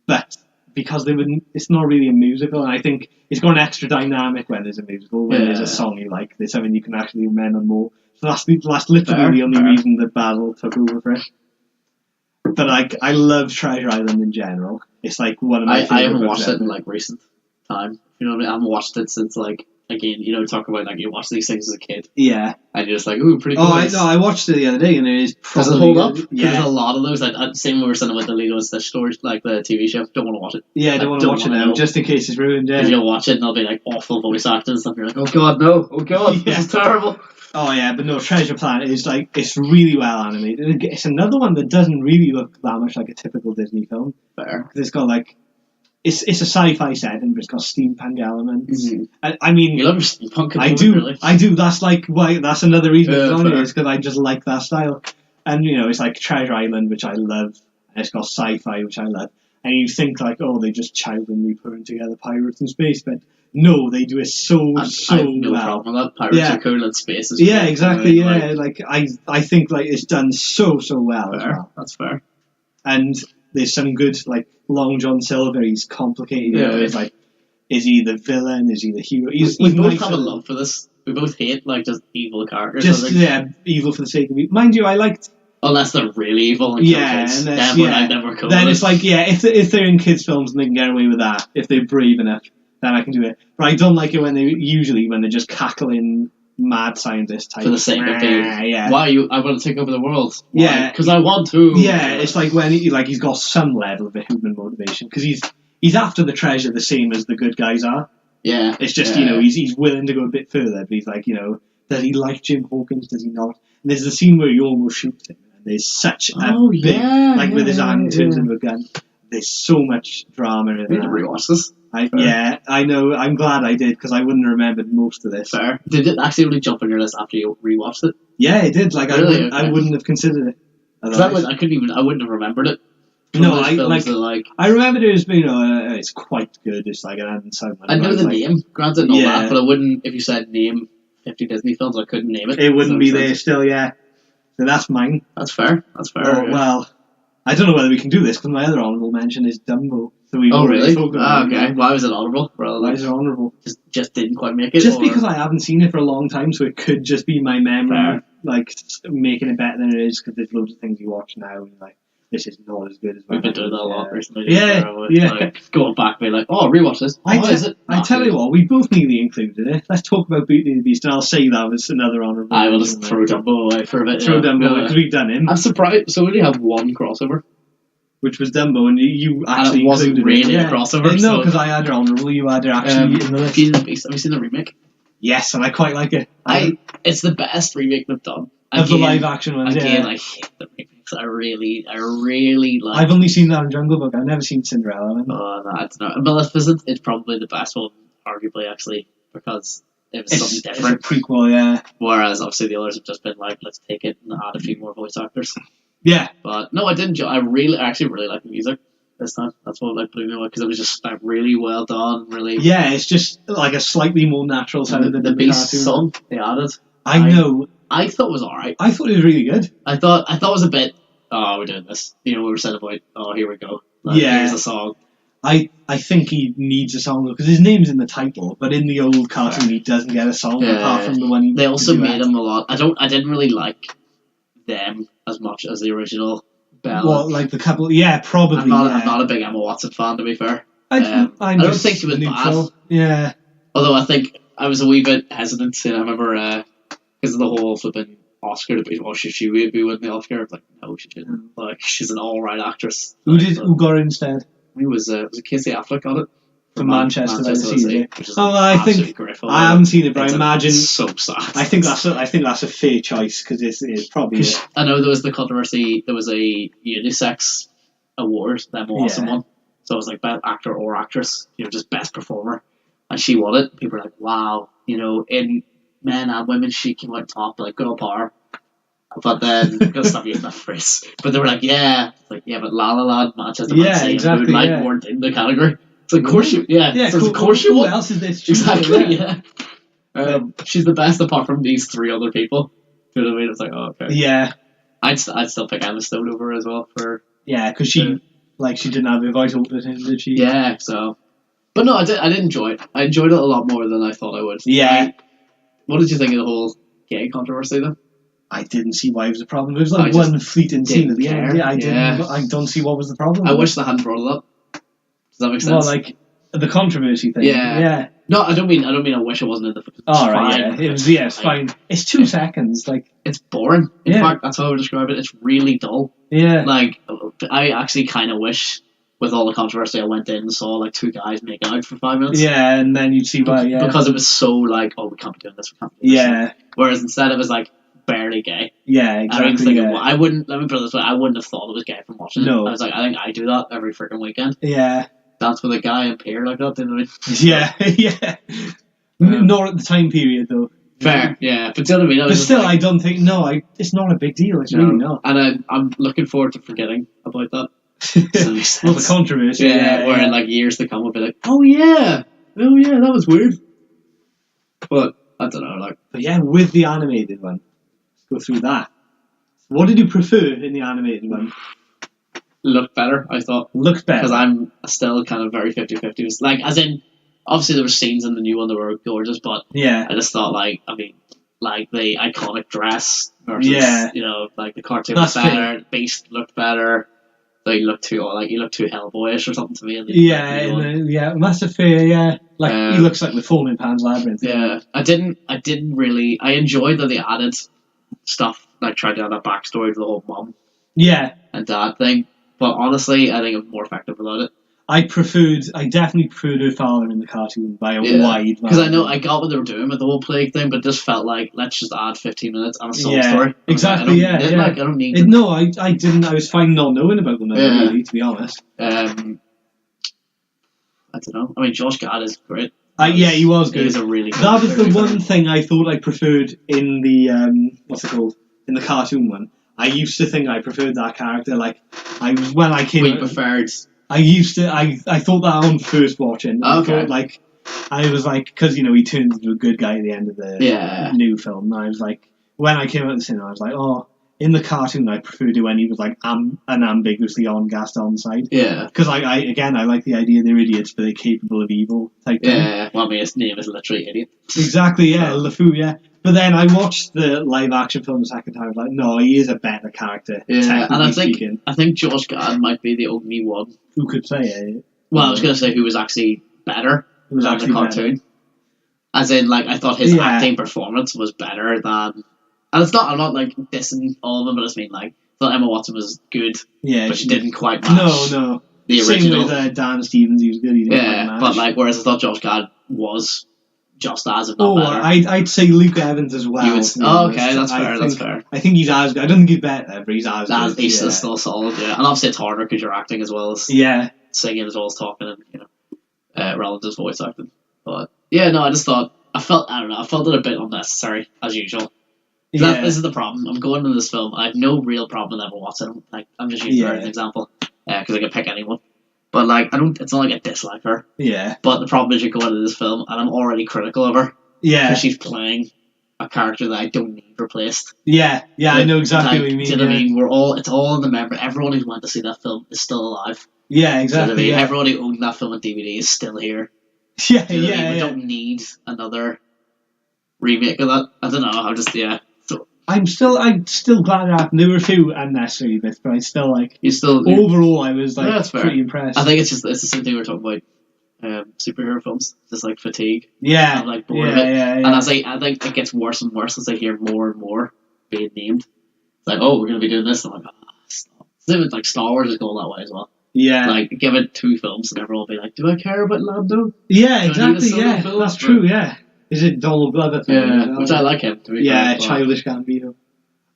but because it's not really a musical, and I think it's got an extra dynamic when there's a musical. When there's a song you like, there's something you can actually remember more. So that's literally the only reason that Basil took over for it. But like, I love Treasure Island in general. It's like one of my favorite. I haven't watched it in like recent time. You know what I mean? I haven't watched it since like again. Talk about like you watch these things as a kid. Yeah. And you're just like, ooh, pretty cool. Oh, I watched it the other day, and it is. Does it hold up? Yeah. There's a lot of those. Same we were saying with the Lilo and Stitch stories, like the TV show. Don't want to watch it. Yeah, I don't want to watch it now, just in case it's ruined. Yeah. If you'll watch it, and there'll be like awful voice acting and stuff. You're like, oh god, no, oh god, this is terrible. Oh yeah, but no, Treasure Planet is like it's really well animated. It's another one that doesn't really look that much like a typical Disney film. Fair. Because it's got like it's a sci-fi setting, but it's got steampunk elements. Mm-hmm. I mean, you love your steampunk. I do. That's like why. That's another reason it's on here is because I just like that style. And it's like Treasure Island, which I love, and it's got sci-fi, which I love. And you think like, oh, they just childrenly putting together pirates in space, but no, they do it so I have no well. Problem with that. Pirates are cool and space is cool. Yeah, cool. exactly. Yeah, like I think like it's done so well. Fair. As well. That's fair. And there's some good like Long John Silver. He's complicated. It's like, is he the villain? Is he the hero? We both have a love for this. We both hate like just evil characters. Evil for the sake of it. Mind you, I liked. Unless they're really evil and kill kids. Then never cool. Then it's like, if they're in kids' films and they can get away with that, if they're brave enough, then I can do it. But I don't like it when they're just cackling mad scientist type. For the sake of being, why I want to take over the world. Why? Yeah, because I want to. Yeah, it's like when he's got some level of a human motivation because he's after the treasure the same as the good guys are. Yeah, it's just he's willing to go a bit further, but he's like does he like Jim Hawkins? Does he not? And there's the scene where he almost shoots him. There's such a big, with his hand turns into a gun. There's so much drama in it. I need to rewatch this. I know. I'm glad I did because I wouldn't have remembered most of this. Fair. Did it actually really jump on your list after you rewatched it? Yeah, it did. Like really? I wouldn't have considered it. I wouldn't have remembered it. No, I remembered it as being, it's quite good. It's like an Adam Sandler. I know the name, granted, and all that, but I wouldn't. If you said name 50 Disney films, I couldn't name it. It wouldn't be there still. Yeah. So that's mine. That's fair. Oh, well, I don't know whether we can do this because my other honourable mention is Dumbo. So we really? talked about Okay. it. Why was it honourable? Why is it honourable? Just didn't quite make it? Just because I haven't seen it for a long time, so it could just be my memory, Fair. like, making it better than it is, because there's loads of things you watch now, and like, this is not as good as We've been doing that a lot recently. Yeah. Like, going back, being like, oh, rewatch this. Oh, is it? I tell you what, we both nearly included it. Let's talk about Beauty and the Beast, and I'll say that was another honourable. I will just throw Dumbo away for a bit. Throw Dumbo away, because we've done him. I'm surprised. So we only have one crossover. Which was Dumbo, and you actually and it wasn't really a crossover. No, because I had it honourable, you had it actually in the list. Beauty and the Beast. Have you seen the remake? Yes, and I quite like it. It's the best remake they've done. Of the live action ones, Again, I hate the remakes. I really like. I've only seen that in Jungle Book. I've never seen Cinderella. Oh, no, it's not. Maleficent is probably the best one, arguably, actually, because it was something different. It's a prequel, yeah. Whereas, obviously, the others have just been like, let's take it and add a few more voice actors. Yeah. But, no, I did enjoy. I actually really like the music this time. That's what like blew me away, because it was just like really well done, really. Yeah, it's just like a slightly more natural sound than the Beast's song they added. I know. I thought it was alright. I thought it was really good. I thought it was a bit. Oh, we're doing this. You know, we were saying about. Oh, here we go. Here's a song. I think he needs a song because his name's in the title, but in the old cartoon he doesn't get a song apart from the one. They also made him a lot. I didn't really like them as much as the original Bella. Well, like the couple, yeah, probably. I'm not a big Emma Watson fan, to be fair. I don't think she was bad. Yeah. Although I think I was a wee bit hesitant, and I remember because of the whole flipping Oscar debate. Oh, should she be winning the Oscar? I was like, no, she shouldn't. Like, she's an all-right actress. Who got it instead? It was Casey Affleck got it. From Manchester by the Sea. I haven't seen it, but I imagine so sad. I think that's a fair choice because it's probably. I know there was the controversy. There was a unisex award, the Emma Watson one. So it was like best actor or actress, just best performer, and she won it. People were like, "Wow, in men and women, she came out top, like girl power." But then, gonna stop using that phrase. But they were like, "Yeah, but La La Land, Manchester by the Sea, exactly, Moonlight weren't in the category." It's like, of course you, of course you. Who else is this? Exactly, yeah. She's the best apart from these three other people. Do you know what I mean? It's like, oh, okay. Yeah. I'd still pick Emma Stone over as well for. Yeah, because she didn't have a voice over him, did she? Yeah, so. But no, I did enjoy it. I enjoyed it a lot more than I thought I would. Yeah. What did you think of the whole gay controversy though? I didn't see why it was a problem. It was like one fleeting scene at the end. Yeah, I don't see what was the problem. I wish they hadn't brought it up. Does that make sense? Well, like the controversy thing. Yeah. No, I don't mean I wish it wasn't in the. Right. Yeah. It's fine. It's 2 seconds. Like it's boring. In fact, that's how I would describe it. It's really dull. Yeah. Like I actually kind of wish, with all the controversy, I went in and saw like 2 guys making out for 5 minutes. Yeah, and then you'd see why. Yeah. Because it was so like, oh, we can't be doing this. We can't be doing this. Yeah. Whereas instead it was like barely gay. Yeah, exactly. I wouldn't. Let me put it this way. I wouldn't have thought it was gay from watching it. No. I was like, I think I do that every freaking weekend. Yeah. Dance with a guy and peer like that, didn't we? Yeah, yeah. Nor at the time period, though. Fair, yeah. But do you know what I mean? But still, I don't think... No, it's not a big deal. It's really not. And I'm looking forward to forgetting about that. Well, the controversy. Yeah, where in like years to come, I'll be like, oh yeah, that was weird. But, I don't know, like... But yeah, with the animated one, let's go through that. What did you prefer in the animated one? Looked better, I thought. Looked better. Because I'm still kind of very 50-50. Like, as in, obviously there were scenes in the new one that were gorgeous, but I just thought, like the iconic dress versus, like the cartoon was better, the Beast looked better. Like, you look too Hellboyish or something to me. Massive Fair, yeah. Like, he looks like the Foam in Pan's Labyrinth. Yeah, I didn't really, I enjoyed that they added stuff, like tried to add a backstory to the whole mum. Yeah. And dad thing. But honestly, I think it was more effective without it. I definitely preferred her father in the cartoon by a wide. Because I got what they were doing with the whole plague thing, but it just felt like, let's just add 15 minutes and a song story. Exactly, I don't need it. No, I didn't. I was fine not knowing about them, really, to be honest. I don't know. I mean, Josh Gad is great. He was good. He was a really good That was the one thing I thought I preferred in the, what's it called? In the cartoon one. I used to think I preferred that character. Like, I thought that on first watching. Okay. I was like, because he turned into a good guy at the end of the new film. And I was like, when I came out of the cinema, I was like, oh, in the cartoon, I preferred it when he was like an ambiguously on Gaston side. Yeah. Because I like the idea they're idiots, but they're capable of evil type thing. Yeah. Well, I mean, his name is literally Idiot. Exactly. Yeah, LeFou. Yeah. But then I watched the live action film the second time. I was like, no, he is a better character. Yeah, and I think Josh Gad might be the only one. Who could say it? Well, I was going to say who was actually better than the cartoon. Better. As in, like, I thought his acting performance was better than. And it's not. I'm not like dissing all of them, but I just mean like I thought Emma Watson was good. Yeah, but she didn't quite match. No. The original. Same with Dan Stevens. He was good. He didn't quite match. But like, whereas I thought Josh Gad was just as if not better. I'd say Luke Evans as well. Okay, that's fair. That's fair. I think he's as good. I don't think he's better, but he's as good. He's still solid. Yeah, and obviously it's harder because you're acting as well as singing as well as talking, and rather than just voice acting. But yeah, no, I felt it a bit unnecessary as usual. This is the problem. I'm going into this film. I have no real problem with Emma Watson. Like, I'm just using her as an example because I can pick anyone. But like, it's not like I dislike her. Yeah. But the problem is you go into this film and I'm already critical of her. Yeah. Because she's playing a character that I don't need replaced. Yeah. Yeah, I know exactly what you mean. Do you know what I mean? It's all in the memory. Everyone who went to see that film is still alive. Yeah, exactly. Do you know what I mean? Everyone who owned that film on DVD is still here. Yeah, you know we don't need another remake of that. I don't know. I'm still glad it happened. There were a few unnecessary bits, but I still like. Overall, I was like pretty impressed. I think it's the same thing we were talking about. Superhero films, just like fatigue. Yeah, I'm like bored of it. And I think it gets worse and worse as I hear more and more being named. It's like, oh, we're gonna be doing this. And I'm like, stop. Same with like Star Wars is going that way as well. Yeah, like give it 2 films and everyone will be like, do I care about Lando? Yeah, exactly. Yeah, that's true. Yeah. Is it Donald Glover? Yeah, which I like him. To be fair, childish Gambino.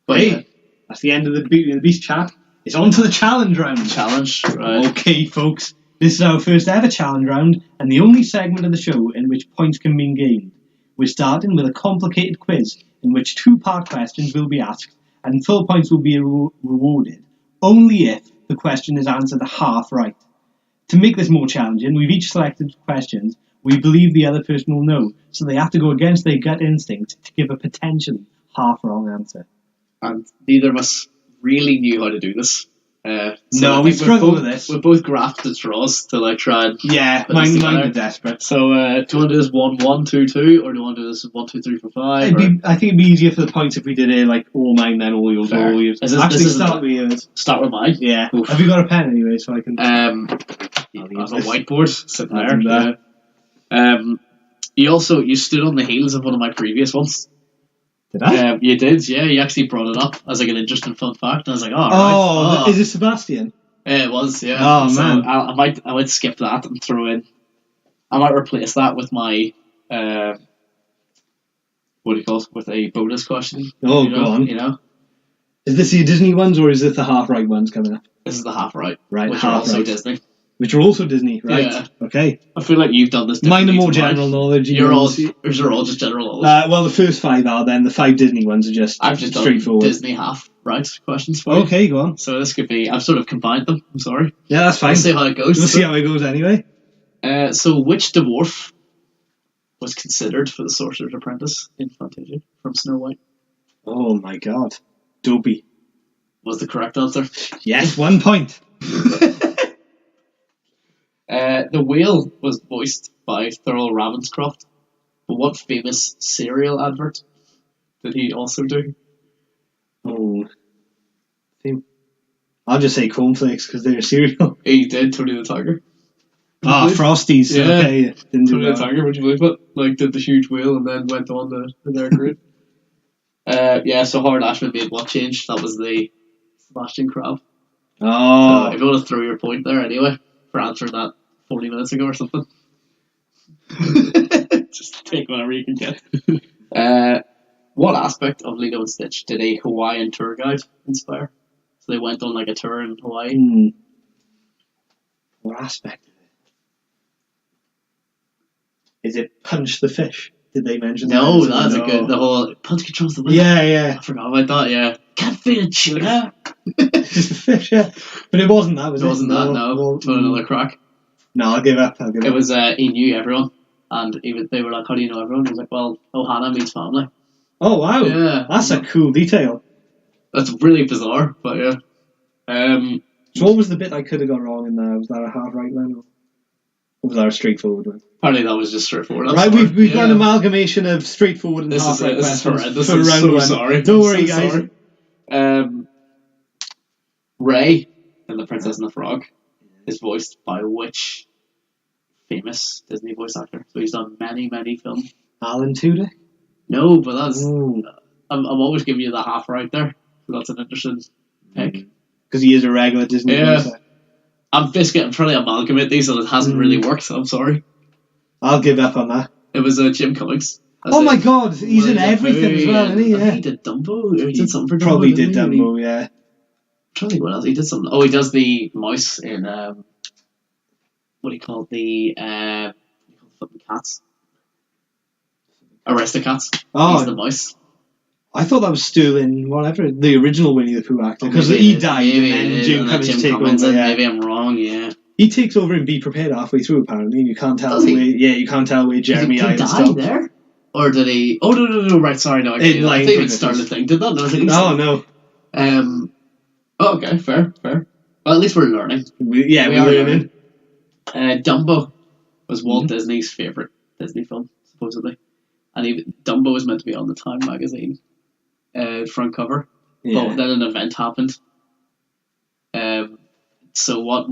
But hey, that's the end of the Beauty and the Beast chat. It's on to the challenge round. Right. Okay, folks. This is our first ever challenge round, and the only segment of the show in which points can be gained. We're starting with a complicated quiz in which 2-part questions will be asked, and full points will be rewarded only if the question is answered half right. To make this more challenging, we've each selected questions we believe the other person will know, so they have to go against their gut instinct to give a potentially half wrong answer. And neither of us really knew how to do this. No, we struggled with this. We're both grafted straws to like try and mine are desperate. So do you want to do this 1-1, 2-2, or do you want to do this 1, 2, 3, 4, 5? I think it'd be easier for the points if we did it like all mine, then all yours, all yours. Start with yours. Start with mine. Yeah. Oof. Have you got a pen anyway, so I can? I have a whiteboard sitting there. You stood on the heels of one of my previous ones. Did I? You did, yeah. You actually brought it up as like an interesting fun fact, and I was like, right. Is it Sebastian? It was, yeah. Oh, so man. I might skip that and throw in. I might replace that with my what do you call it? With a bonus question. Oh, go on. You know, is this the Disney ones or is it the half right ones coming up? This is the half right, which are also Disney. Which are also Disney, right? Yeah. Okay. I feel like you've done this. Mine are more general knowledge. Yours are all just general knowledge. Well, the first 5 are. Then the 5 Disney ones are just straightforward. Disney half right questions for you. Okay, go on. So this could be. I've sort of combined them. I'm sorry. Yeah, that's fine. We'll see how it goes. We'll see how it goes anyway. So which dwarf was considered for the Sorcerer's Apprentice in Fantasia from Snow White? Oh my God, Dopey was the correct answer. Yes, 1 point. The whale was voiced by Thurl Ravenscroft, but what famous cereal advert did he also do? Oh, I'll just say cornflakes because they're a cereal. He did, Tony the Tiger. Frosties. Yeah, okay. Didn't Tony the Tiger, would you believe it? Like, did the huge whale and then went on to their group. So Howard Ashman made what change? That was the Sebastian Crab. Oh. So if you want to throw your point there anyway, for answering that 40 minutes ago or something. Just take whatever you can get. What aspect of Lilo and Stitch did a Hawaiian tour guide inspire? So they went on like a tour in Hawaii. What aspect of it? Is it Punch the Fish? Did they mention that? No, that's a good. The whole Punch controls the wind. Yeah. I forgot about that. Yeah, can't feed a tuna. Just a fish, yeah. But it wasn't that, was it? It wasn't that. No. Do you want another crack? No, I'll give up. It was he knew everyone, and they were like, "How do you know everyone?" He was like, "Well, Ohana means family." Oh wow! Yeah, that's a cool detail. That's really bizarre, but yeah. So what was the bit I could have got wrong in there? Was that a half right then? Or was that a straightforward one? Apparently that was just straightforward. Right, we've got an amalgamation of straightforward and half right questions for round so one. Sorry. Don't worry, guys. Sorry. Ray and the Princess and the Frog is voiced by which famous Disney voice actor? So he's done many, many films. Alan Tudyk? No, but that's... I'm always giving you the half right there. So that's an interesting pick. Because he is a regular Disney voice actor. I'm trying to amalgamate these and it hasn't really worked, so I'm sorry. I'll give up on that. It was Jim Cummings. My god, he's in everything as well, isn't he? Yeah. He did Dumbo. He did something for Dumbo. Probably did Dumbo, yeah. I'm trying to think what else. He did something. Oh, he does the mouse in, what do you call it? The flipping cats. Aristocats. Oh. He's the mouse. I thought that was Sterling, whatever, the original Winnie the Pooh actor, because he died and then Jim Cummings take over. Maybe I'm wrong, yeah. He takes over in Be Prepared halfway through, apparently, and you can't tell you can't tell where Jeremy Irons stopped. There? Or did he... Oh, no, right, sorry, no. I think it started the thing. Did that? No. Oh, okay, fair. Well, at least we're learning. We're learning. Dumbo was Walt Disney's favourite Disney film, supposedly. And Dumbo was meant to be on the Time magazine front cover. Yeah. But then an event happened. So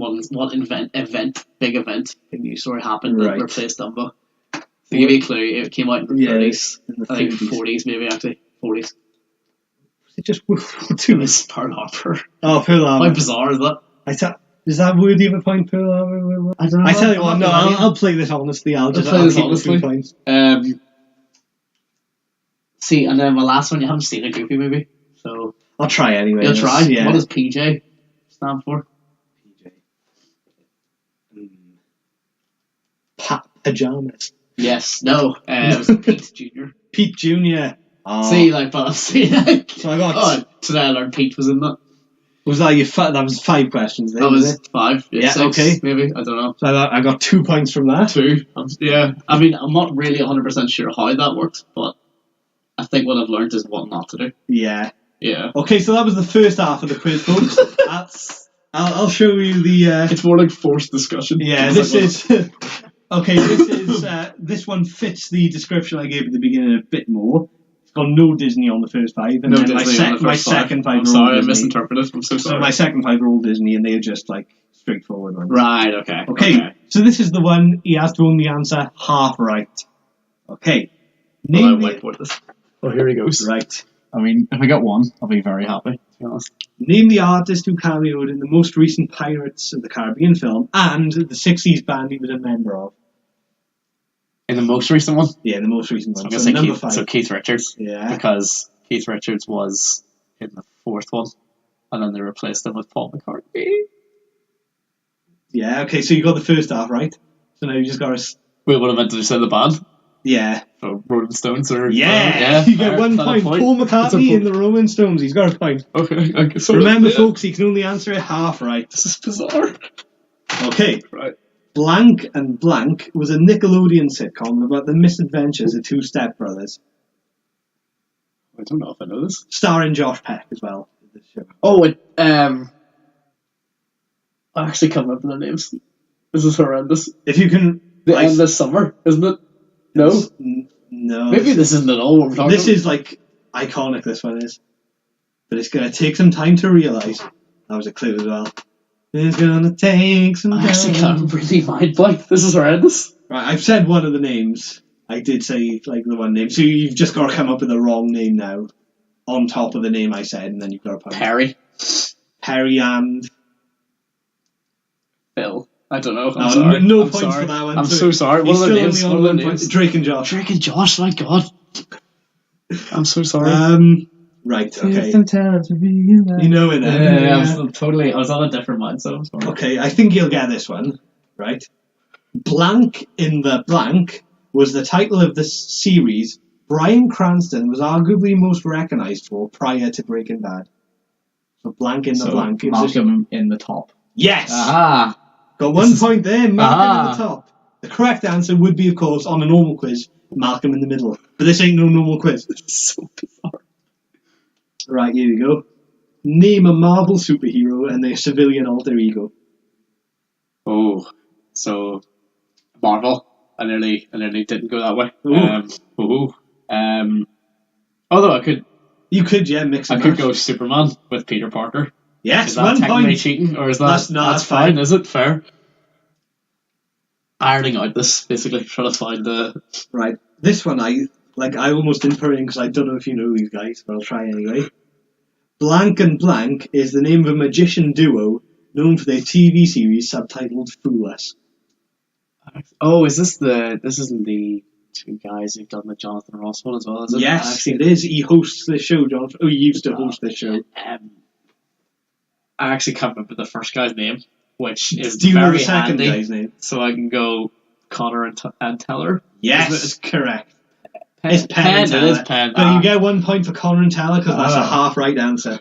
big event, big news story happened that replaced Dumbo. To give you a clue, it came out in the 30s. I think 40s maybe, actually. 40s. It just too much. Pearl Harbor. Oh, Pearl Harbor. How bizarre is that? Is that worthy of a point, Pearl Harbor? I don't know. I tell you what, no, I'll play this honestly. I'll play this honestly. Points. See, and then my last one, you haven't seen a Goofy movie, so... I'll try anyway. You'll try? Yeah. What does PJ stand for? Pajamas. Yes, no, it was Pete Jr. Pete Jr. Oh. See, but I've seen it. So I got... today I learned Pete was in that. Was that that was 5 questions then? That was 5. Yeah, 6, okay. Maybe, I don't know. So I got 2 points from that. 2. Yeah. I mean, I'm not really 100% sure how that works, but I think what I've learned is what not to do. Yeah. Yeah. Okay, so that was the first half of the quiz, folks. I'll show you the... It's more like forced discussion. Yeah, this is... Okay, this one fits the description I gave at the beginning a bit more. It's got no Disney on the first 5, and then my second 5 I'm sorry, I misinterpreted. I'm so sorry. So my second 5 are all Disney, and they're just straightforward ones. Right. Okay. So this is the one he has to only answer half right. Okay. I'll whiteboard this. Oh, here he goes. Right. I mean, if I get one, I'll be very happy, to be honest. Name the artist who cameoed in the most recent Pirates of the Caribbean film and the 60s band he was a member of. In the most recent one? Yeah, in the most recent one. So I'm going to say Keith Richards. Yeah. Because Keith Richards was in the 4th one, and then they replaced him with Paul McCartney. Yeah, okay, so you got the first half right. So now you just got to... Wait, what I meant to say the band? Yeah. So Rolling Stones or... Yeah, you get 1 point. Paul McCartney in the Rolling Stones. He's got a point. Okay. So remember, folks, he can only answer it half right. This is bizarre. Okay. Right. Blank and Blank was a Nickelodeon sitcom about the misadventures of 2 stepbrothers. I don't know if I know this. Starring Josh Peck as well. Oh, I actually can't remember their names. This is horrendous. If you can... The end of summer, isn't it? No? No. Maybe this isn't at all what we're talking about. This is iconic, this one is. But it's going to take some time to realise. That was a clue as well. It's going to take some time. I actually can't really mind blank. This is horrendous. Right, I've said one of the names. I did say the one name. So you've just got to come up with the wrong name now. On top of the name I said, and then you've got to point. Perry and... Phil. I don't know. I'm sorry. No points for that one. I'm so sorry. What are the names? What are the names? Drake and Josh. Drake and Josh, my God. I'm so sorry. Right, okay. Some time to be you know it then. Yeah, I was on a different mindset. I'm sorry. Okay, I think you'll get this one, right? Blank in the Blank was the title of the series Bryan Cranston was arguably most recognised for prior to Breaking Bad. So Blank in the Blank. Malcolm in the Top. Yes! Aha! Got 1 point there, Malcolm in the Top. The correct answer would be, of course, on a normal quiz, Malcolm in the Middle. But this ain't no normal quiz. It's so bizarre. Right, here we go. Name a Marvel superhero and their civilian alter ego. Oh, so Marvel. I nearly didn't go that way. Although I could. You could, yeah, mix and I could match. go Superman with Peter Parker. Yes, is that 1 technically point. cheating, or is that That's fine? Is it fair? Ironing out this, basically trying to find the right. This one I almost didn't put in because I don't know if you know these guys, but I'll try anyway. Blank and Blank is the name of a magician duo known for their TV series subtitled Fool Us. Oh, this isn't the two guys who've done the Jonathan Ross one as well, is it? Yes, it is. He hosts this show, Jonathan. Oh, he used to host this show. I actually can't remember the first guy's name, which is Do you know very the second handy, guy's name? so I can go Connor and Teller. Yes, correct. Penn, It's Penn and Teller. It is Penn. But you get 1 point for Connor and Teller because that's a half right answer.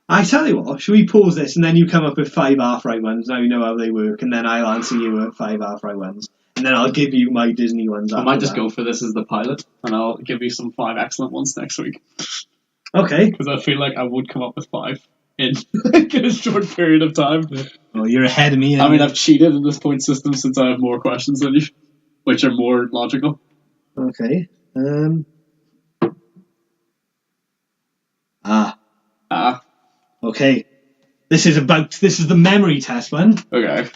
I tell you what, should we pause this and then you come up with 5 half right ones? Now you know how they work, and then I'll answer you with 5 half right ones, and then I'll give you my Disney ones. I might just go for this as the pilot, and I'll give you some 5 excellent ones next week. Okay. Because I feel like I would come up with 5 in like a short period of time. Oh, you're ahead of me. I mean, I've cheated in this point system since I have more questions than you, which are more logical. Okay. Okay. This is the memory test one. Okay.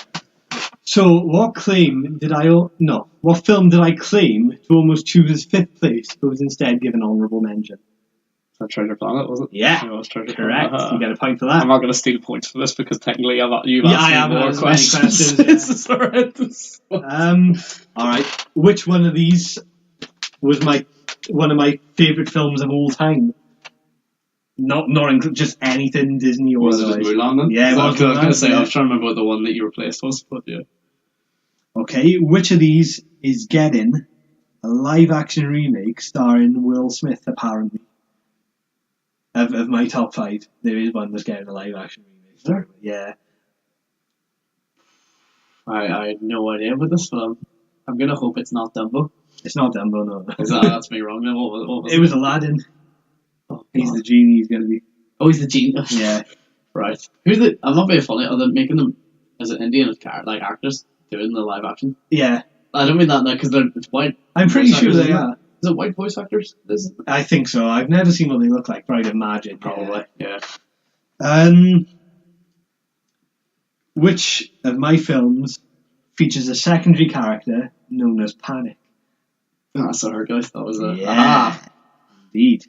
So, what film did I claim to almost choose as 5th place, but was instead given honourable mention? That Treasure Planet, was it? Yeah, it was Treasure correct. Planet. You get a point for that. I'm not going to steal points for this because technically you've asked me more questions. This is horrendous. Alright. Which one of these was one of my favourite films of all time? Not just anything Disney or was otherwise. it Mulan then? Yeah, I was going to say, yeah. I was trying to remember what the one that you replaced was, but yeah. Okay, which of these is getting a live-action remake starring Will Smith, apparently? Of my top 5, there is one that's getting a live-action remake. There? Yeah. I had no idea about this, but I'm going to hope it's not Dumbo. It's not Dumbo, no. That's me wrong. What was it was Aladdin. Oh, he's the genie, he's going to be. Oh, he's the genie? Yeah. Right. I'm not being funny, are they making them as an Indian actors doing the live action? Yeah. I don't mean that now because it's white. I'm pretty sure they are. Is it white voice actors? I think so. I've never seen what they look like, but I'd imagine. Probably, yeah. Which of my films features a secondary character known as Panic? That's a hard guys. That was a... Yeah. Indeed.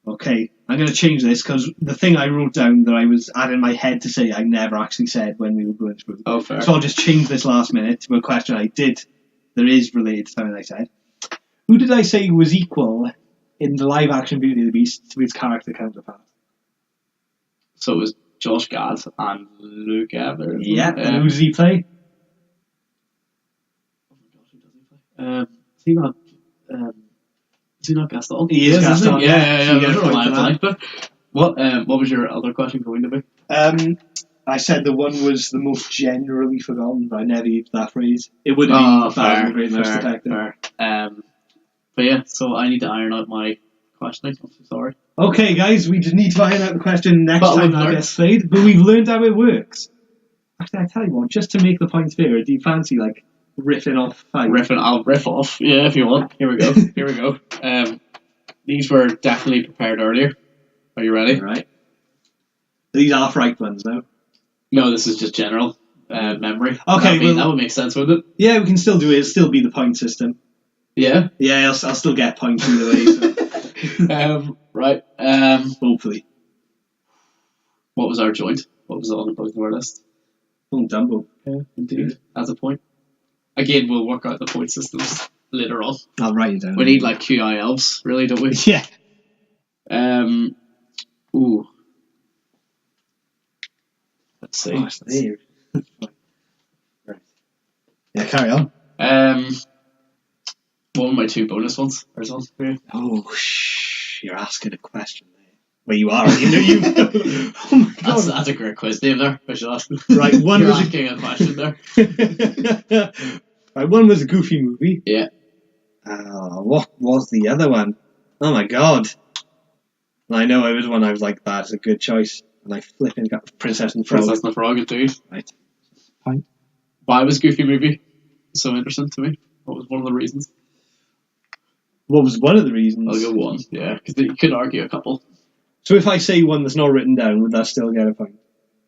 Okay, I'm going to change this because the thing I wrote down that I was adding my head to say I never actually said when we were going through. Oh, fair. So I'll just change this last minute to a question I did that is related to something I said. Who did I say was equal in the live-action Beauty and the Beast to his character counterpart? So it was Josh Gad and Luke Evans. Yeah, and who does he play? Oh my gosh, who does he play? Is he not Gaston? He is Gaston. Yeah. What was your other question going to be? I said the one was the most generally forgotten, but I never used that phrase. It would have been Batman the Great Mouse Detective. But yeah, so I need to iron out my questioning. I'm so sorry. Okay, guys, we just need to iron out the question next time that gets played. But we've learned how it works. Actually, I tell you what, just to make the points fairer, do you fancy riffing off 5? I'll riff off. Yeah, if you want. Here we go. These were definitely prepared earlier. Are you ready? Right. These are right ones now. No, this is just general memory. Okay, that would make sense, wouldn't it? Yeah, we can still do it. It'll still be the point system. Yeah? Yeah, I'll still get points either way. So. Right. Hopefully. What was our joint? What was on both of our list? Oh, Dumbo. Yeah, indeed. That's a point. Again, we'll work out the point systems later on. I'll write it down. We need QI elves, really, don't we? Yeah. Ooh. Let's see. Right. Yeah, carry on. What were my 2 bonus ones? Oh, you're asking a question there. Well, you are. You know. Oh my God. That's a great quiz name there. I should ask. Right, one you're was asking a question there. Right, one was a Goofy movie. Yeah. What was the other one? Oh my God. And I know it was one I was like, that's a good choice. And I flipping got Princess and the Frog. Princess and the Frog, indeed. Right. Fine. Why was Goofy movie so interesting to me? What was one of the reasons? What was one of the reasons? I'll go one, yeah, because you could argue a couple. So if I say one that's not written down, would that still get a point?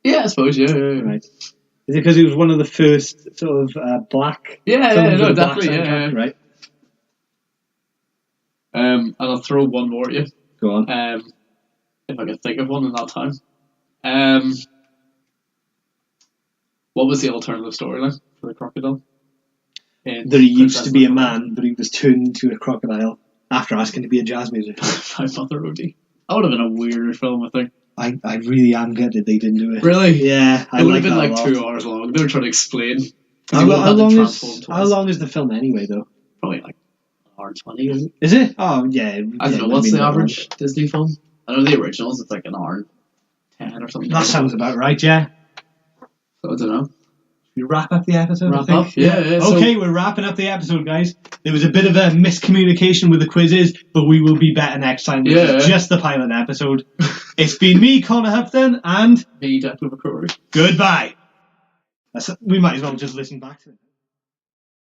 Yeah, I suppose, yeah. Right. Is it because it was one of the first sort of black? Yeah, no, definitely, yeah. Right. And I'll throw one more at you. Go on. If I can think of one in that time. What was the alternative storyline for the crocodile? There used to be a man, but he was turned into a crocodile after asking to be a jazz musician. My mother Odie. That would have been a weirder film, I think. I really am gutted they didn't do it. Really? Yeah. It would have been like 2 hours long. They were trying to explain. How long is the film anyway, though? Probably like an hour and 20, is it? Is it? Oh, yeah. I don't know. What's the average Disney film? I know the originals, it's like an hour and 10 or something. That sounds about right, yeah. So I don't know. We wrap up the episode. Wrap up? Yeah. Okay, we're wrapping up the episode, guys. There was a bit of a miscommunication with the quizzes, but we will be better next time. This is just the pilot episode. It's been me, Connor Hupton, and me, Declan McCrory. Goodbye. We might as well just listen back to it.